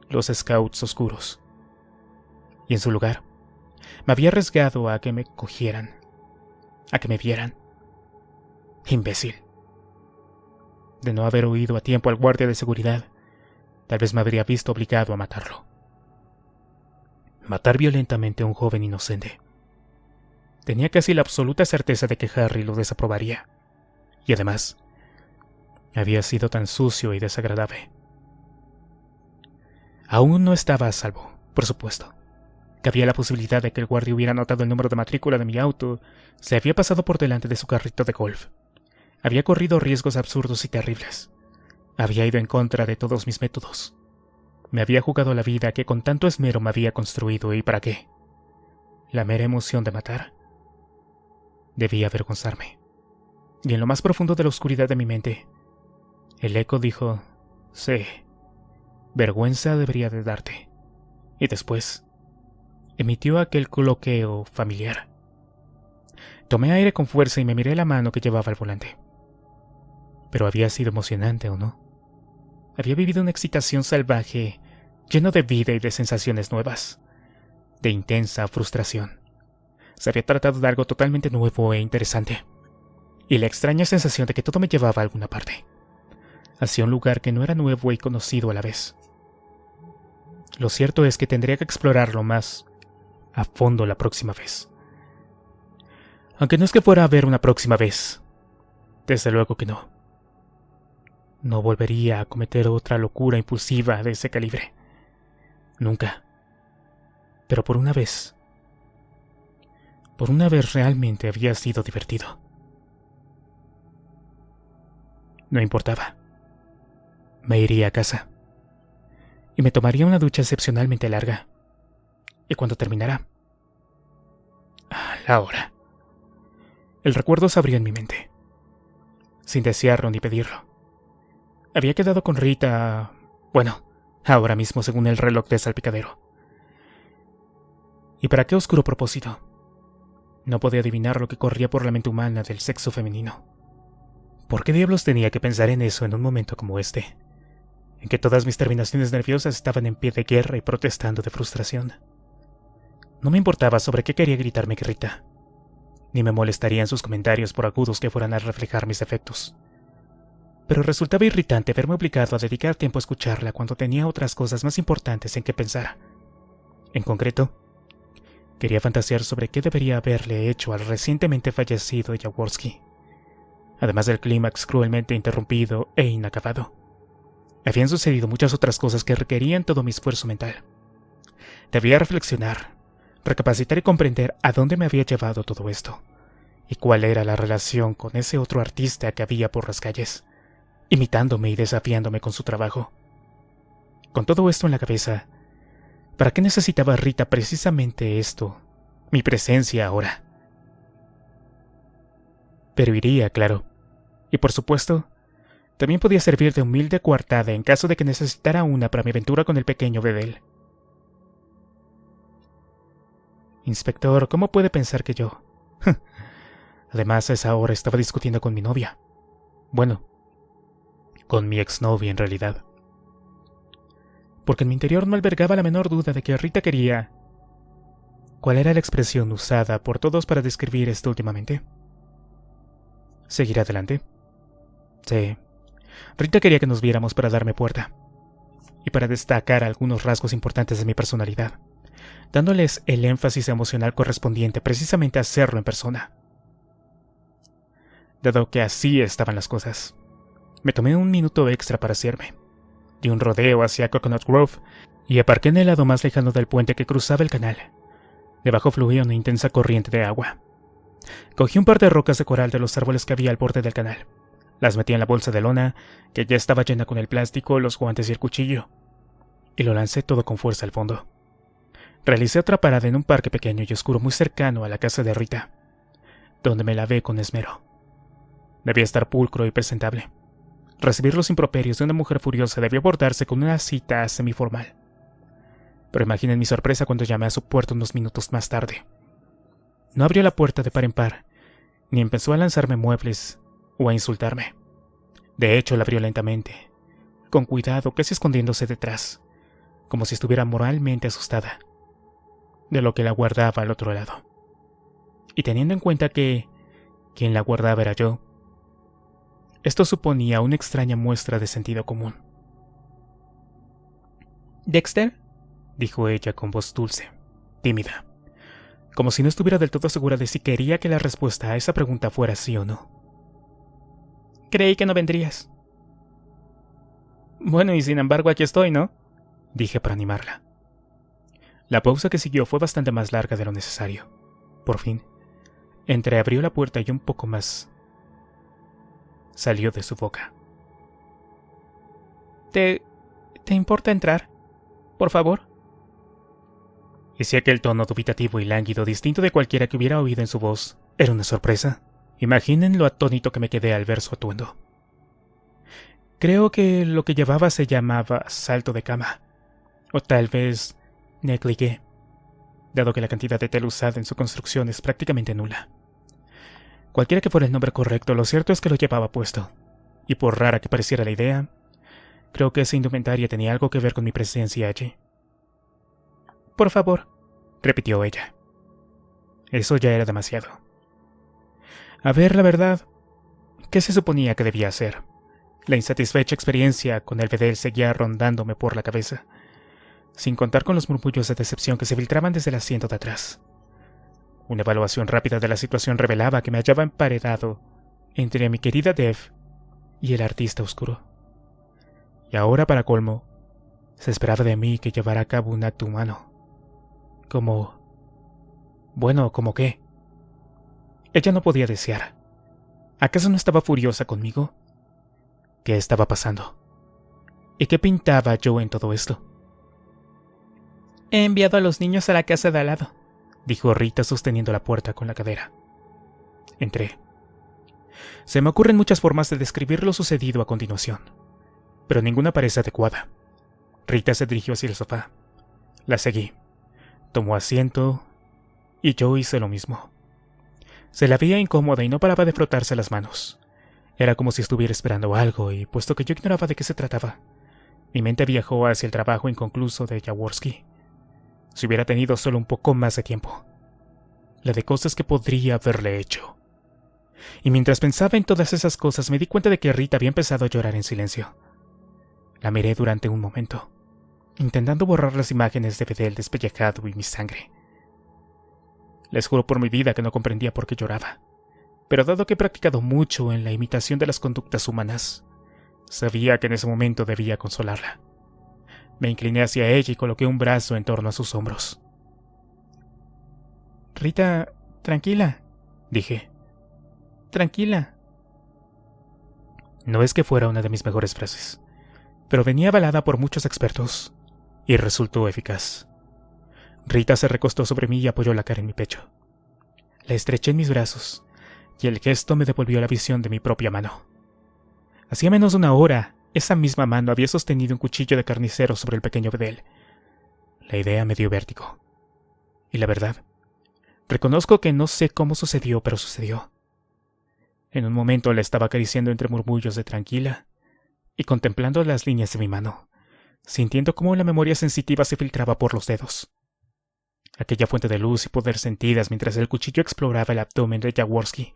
Los scouts oscuros. Y en su lugar, me había arriesgado a que me cogieran, a que me vieran. Imbécil. De no haber oído a tiempo al guardia de seguridad, tal vez me habría visto obligado a matarlo. Matar violentamente a un joven inocente. Tenía casi la absoluta certeza de que Harry lo desaprobaría. Y además, había sido tan sucio y desagradable. Aún no estaba a salvo, por supuesto. Cabía la posibilidad de que el guardia hubiera notado el número de matrícula de mi auto, se había pasado por delante de su carrito de golf. Había corrido riesgos absurdos y terribles. Había ido en contra de todos mis métodos. Me había jugado la vida que con tanto esmero me había construido, ¿y para qué? La mera emoción de matar. Debía avergonzarme. Y en lo más profundo de la oscuridad de mi mente, el eco dijo, sí, vergüenza debería de darte. Y después, emitió aquel coloqueo familiar. Tomé aire con fuerza y me miré la mano que llevaba al volante. Pero había sido emocionante, ¿o no? Había vivido una excitación salvaje, lleno de vida y de sensaciones nuevas, de intensa frustración. Se había tratado de algo totalmente nuevo e interesante, y la extraña sensación de que todo me llevaba a alguna parte, hacia un lugar que no era nuevo y conocido a la vez. Lo cierto es que tendría que explorarlo más a fondo la próxima vez. Aunque no es que fuera a haber una próxima vez. Desde luego que no. No volvería a cometer otra locura impulsiva de ese calibre. Nunca. Pero por una vez realmente había sido divertido. No importaba. Me iría a casa. Y me tomaría una ducha excepcionalmente larga. Y cuando terminara, la hora. El recuerdo se abrió en mi mente, sin desearlo ni pedirlo. Había quedado con Rita, bueno, ahora mismo según el reloj de Salpicadero. ¿Y para qué oscuro propósito? No podía adivinar lo que corría por la mente humana del sexo femenino. ¿Por qué diablos tenía que pensar en eso en un momento como este? En que todas mis terminaciones nerviosas estaban en pie de guerra y protestando de frustración. No me importaba sobre qué quería gritarme Rita, ni me molestarían sus comentarios por agudos que fueran a reflejar mis defectos. Pero resultaba irritante verme obligado a dedicar tiempo a escucharla cuando tenía otras cosas más importantes en que pensar. En concreto, quería fantasear sobre qué debería haberle hecho al recientemente fallecido Jaworski. Además del clímax cruelmente interrumpido e inacabado, habían sucedido muchas otras cosas que requerían todo mi esfuerzo mental. Debía reflexionar, recapacitar y comprender a dónde me había llevado todo esto, y cuál era la relación con ese otro artista que había por las calles, imitándome y desafiándome con su trabajo. Con todo esto en la cabeza, ¿para qué necesitaba Rita precisamente esto, mi presencia ahora? Pero iría, claro. Y por supuesto, también podía servir de humilde coartada en caso de que necesitara una para mi aventura con el pequeño Bedel. Inspector, ¿cómo puede pensar que yo? Además, a esa hora estaba discutiendo con mi novia. Bueno, con mi exnovia en realidad. Porque en mi interior no albergaba la menor duda de que Rita quería... ¿Cuál era la expresión usada por todos para describir esto últimamente? ¿Seguir adelante? Sí. Rita quería que nos viéramos para darme puerta. Y para destacar algunos rasgos importantes de mi personalidad, dándoles el énfasis emocional correspondiente precisamente a hacerlo en persona. Dado que así estaban las cosas, me tomé un minuto extra para hacerme. Di un rodeo hacia Coconut Grove y aparqué en el lado más lejano del puente que cruzaba el canal. Debajo fluía una intensa corriente de agua. Cogí un par de rocas de coral de los árboles que había al borde del canal. Las metí en la bolsa de lona, que ya estaba llena con el plástico, los guantes y el cuchillo, y lo lancé todo con fuerza al fondo. Realicé otra parada en un parque pequeño y oscuro muy cercano a la casa de Rita, donde me lavé con esmero. Debía estar pulcro y presentable. Recibir los improperios de una mujer furiosa debía abordarse con una cita semiformal. Pero imaginen mi sorpresa cuando llamé a su puerta unos minutos más tarde. No abrió la puerta de par en par, ni empezó a lanzarme muebles o a insultarme. De hecho, la abrió lentamente, con cuidado, casi escondiéndose detrás, como si estuviera moralmente asustada de lo que la guardaba al otro lado. Y teniendo en cuenta que quien la guardaba era yo, esto suponía una extraña muestra de sentido común. ¿Dexter? Dijo ella con voz dulce, tímida, como si no estuviera del todo segura de si quería que la respuesta a esa pregunta fuera sí o no. Creí que no vendrías. Bueno, y sin embargo aquí estoy, ¿no? Dije para animarla. La pausa que siguió fue bastante más larga de lo necesario. Por fin, entreabrió la puerta y un poco más salió de su boca. ¿Te importa entrar? Por favor. Y si aquel tono dubitativo y lánguido, distinto de cualquiera que hubiera oído en su voz, era una sorpresa, imaginen lo atónito que me quedé al ver su atuendo. Creo que lo que llevaba se llamaba salto de cama, o tal vez negligé, dado que la cantidad de tela usada en su construcción es prácticamente nula. Cualquiera que fuera el nombre correcto, lo cierto es que lo llevaba puesto, y por rara que pareciera la idea, creo que esa indumentaria tenía algo que ver con mi presencia allí. Por favor, repitió ella. Eso ya era demasiado. A ver, la verdad, ¿qué se suponía que debía hacer? La insatisfecha experiencia con el Bedel seguía rondándome por la cabeza, sin contar con los murmullos de decepción que se filtraban desde el asiento de atrás. Una evaluación rápida de la situación revelaba que me hallaba emparedado entre mi querida Dev y el artista oscuro. Y ahora, para colmo, se esperaba de mí que llevara a cabo un acto humano. ¿Cómo qué? Ella no podía desear. ¿Acaso no estaba furiosa conmigo? ¿Qué estaba pasando? ¿Y qué pintaba yo en todo esto? He enviado a los niños a la casa de al lado, dijo Rita sosteniendo la puerta con la cadera. Entré. Se me ocurren muchas formas de describir lo sucedido a continuación, pero ninguna parece adecuada. Rita se dirigió hacia el sofá. La seguí. Tomó asiento y yo hice lo mismo. Se la veía incómoda y no paraba de frotarse las manos, Era como si estuviera esperando algo, y puesto que yo ignoraba de qué se trataba, mi mente viajó hacia el trabajo inconcluso de Jaworski. Si hubiera tenido solo un poco más de tiempo, la de cosas que podría haberle hecho. Y mientras pensaba en todas esas cosas, me di cuenta de que Rita había empezado a llorar en silencio. La miré durante un momento, intentando borrar las imágenes de Bedel despellejado y mi sangre. Les juro por mi vida que no comprendía por qué lloraba, pero dado que he practicado mucho en la imitación de las conductas humanas, sabía que en ese momento debía consolarla. Me incliné hacia ella y coloqué un brazo en torno a sus hombros. Rita, tranquila, dije. Tranquila. No es que fuera una de mis mejores frases, pero venía avalada por muchos expertos, y resultó eficaz. Rita se recostó sobre mí y apoyó la cara en mi pecho. La estreché en mis brazos, y el gesto me devolvió la visión de mi propia mano. Hacía menos de una hora, esa misma mano había sostenido un cuchillo de carnicero sobre el pequeño Bedel. La idea me dio vértigo. Y la verdad, reconozco que no sé cómo sucedió, pero sucedió. En un momento la estaba acariciando entre murmullos de tranquila y contemplando las líneas de mi mano, sintiendo cómo la memoria sensitiva se filtraba por los dedos. Aquella fuente de luz y poder sentidas mientras el cuchillo exploraba el abdomen de Jaworski.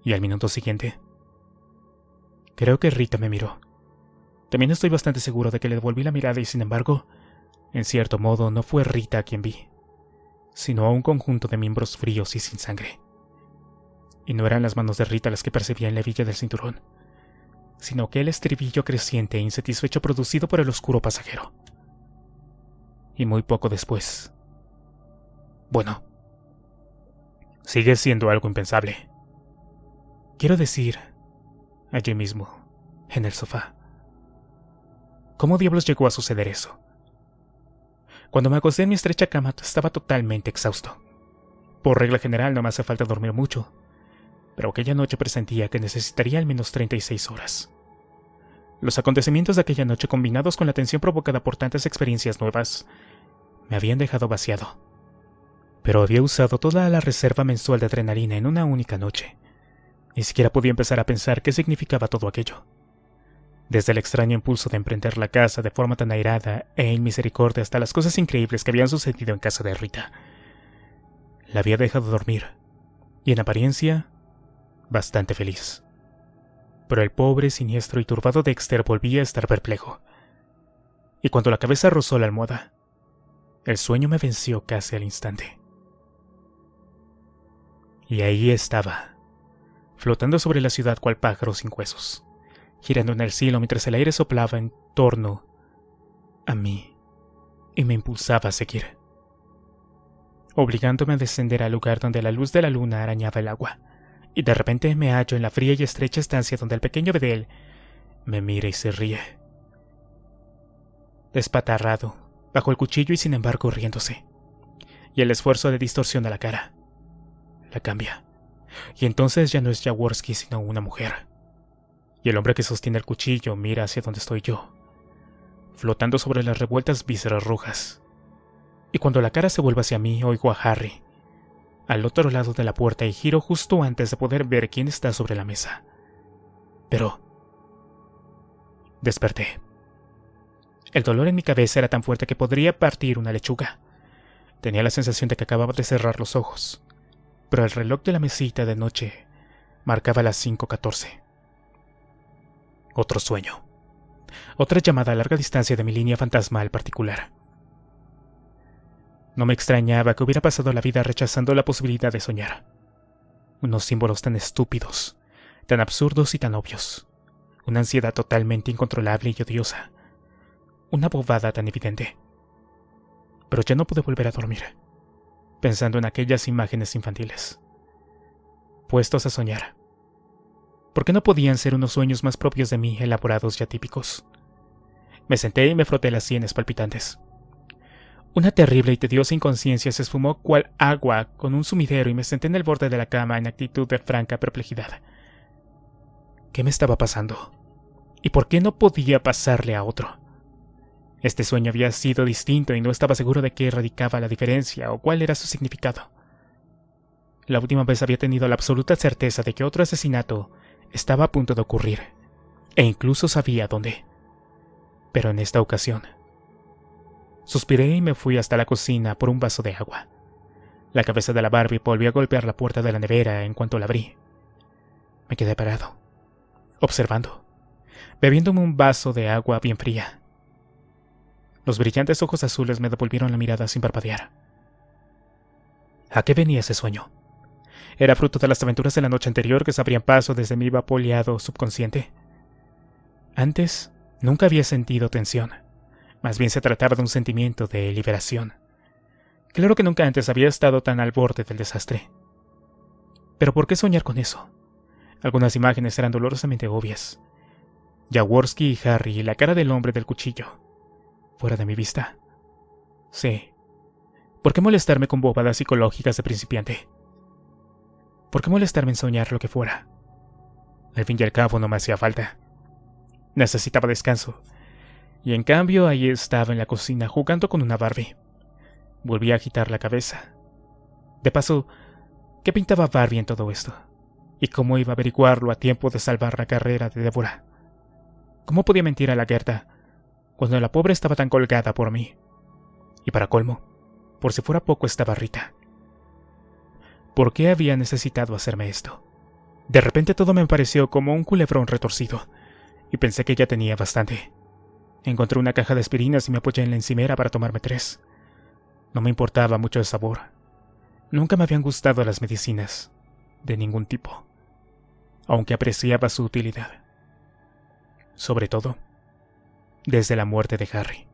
Y al minuto siguiente, creo que Rita me miró. También estoy bastante seguro de que le devolví la mirada y sin embargo, en cierto modo no fue Rita a quien vi, sino a un conjunto de miembros fríos y sin sangre. Y no eran las manos de Rita las que percibía en la hebilla del cinturón, sino que el estribillo creciente e insatisfecho producido por el oscuro pasajero. Y muy poco después... Bueno, sigue siendo algo impensable. Quiero decir, allí mismo, en el sofá. ¿Cómo diablos llegó a suceder eso? Cuando me acosté en mi estrecha cama estaba totalmente exhausto. Por regla general no me hace falta dormir mucho, pero aquella noche presentía que necesitaría al menos 36 horas. Los acontecimientos de aquella noche, combinados con la tensión provocada por tantas experiencias nuevas, me habían dejado vaciado. Pero había usado toda la reserva mensual de adrenalina en una única noche. Ni siquiera podía empezar a pensar qué significaba todo aquello. Desde el extraño impulso de emprender la casa de forma tan airada e inmisericordia hasta las cosas increíbles que habían sucedido en casa de Rita. La había dejado dormir, y en apariencia, bastante feliz. Pero el pobre, siniestro y turbado Dexter volvía a estar perplejo. Y cuando la cabeza rozó la almohada, el sueño me venció casi al instante. Y ahí estaba, flotando sobre la ciudad cual pájaro sin huesos, girando en el cielo mientras el aire soplaba en torno a mí y me impulsaba a seguir, obligándome a descender al lugar donde la luz de la luna arañaba el agua, y de repente me hallo en la fría y estrecha estancia donde el pequeño Bedel me mira y se ríe. Despatarrado, bajo el cuchillo y sin embargo riéndose, y el esfuerzo de distorsión de la cara la cambia, y entonces ya no es Jaworski sino una mujer, y el hombre que sostiene el cuchillo mira hacia donde estoy yo, flotando sobre las revueltas vísceras rojas, y cuando la cara se vuelve hacia mí oigo a Harry, al otro lado de la puerta, y giro justo antes de poder ver quién está sobre la mesa. Pero... desperté. El dolor en mi cabeza era tan fuerte que podría partir una lechuga. Tenía la sensación de que acababa de cerrar los ojos, pero el reloj de la mesita de noche marcaba las 5:14. Otro sueño. Otra llamada a larga distancia de mi línea fantasmal particular. No me extrañaba que hubiera pasado la vida rechazando la posibilidad de soñar. Unos símbolos tan estúpidos, tan absurdos y tan obvios. Una ansiedad totalmente incontrolable y odiosa. Una bobada tan evidente. Pero ya no pude volver a dormir, pensando en aquellas imágenes infantiles. Puestos a soñar. ¿Por qué no podían ser unos sueños más propios de mí, elaborados y atípicos? Me senté y me froté las sienes palpitantes. Una terrible y tediosa inconsciencia se esfumó cual agua con un sumidero y me senté en el borde de la cama en actitud de franca perplejidad. ¿Qué me estaba pasando? ¿Y por qué no podía pasarle a otro? Este sueño había sido distinto y no estaba seguro de qué radicaba la diferencia o cuál era su significado. La última vez había tenido la absoluta certeza de que otro asesinato Estaba a punto de ocurrir, e incluso sabía dónde. Pero en esta ocasión, suspiré y me fui hasta la cocina por un vaso de agua. La cabeza de la Barbie volvió a golpear la puerta de la nevera en cuanto la abrí. Me quedé parado, observando, bebiéndome un vaso de agua bien fría. Los brillantes ojos azules me devolvieron la mirada sin parpadear. ¿A qué venía ese sueño? ¿Era fruto de las aventuras de la noche anterior que se abrían paso desde mi vapuleado subconsciente? Antes, nunca había sentido tensión. Más bien se trataba de un sentimiento de liberación. Claro que nunca antes había estado tan al borde del desastre. ¿Pero por qué soñar con eso? Algunas imágenes eran dolorosamente obvias. Jaworski y Harry y la cara del hombre del cuchillo. Fuera de mi vista. Sí. ¿Por qué molestarme con bobadas psicológicas de principiante? ¿Por qué molestarme en soñar lo que fuera? Al fin y al cabo no me hacía falta. Necesitaba descanso. Y en cambio ahí estaba en la cocina jugando con una Barbie. Volví a agitar la cabeza. De paso, ¿qué pintaba Barbie en todo esto? ¿Y cómo iba a averiguarlo a tiempo de salvar la carrera de Débora? ¿Cómo podía mentir a la Gerda cuando la pobre estaba tan colgada por mí? Y para colmo, por si fuera poco estaba Rita. ¿Por qué había necesitado hacerme esto? De repente todo me pareció como un culebrón retorcido, y pensé que ya tenía bastante. Encontré una caja de aspirinas y me apoyé en la encimera para tomarme 3. No me importaba mucho el sabor. Nunca me habían gustado las medicinas, de ningún tipo, aunque apreciaba su utilidad. Sobre todo, desde la muerte de Harry.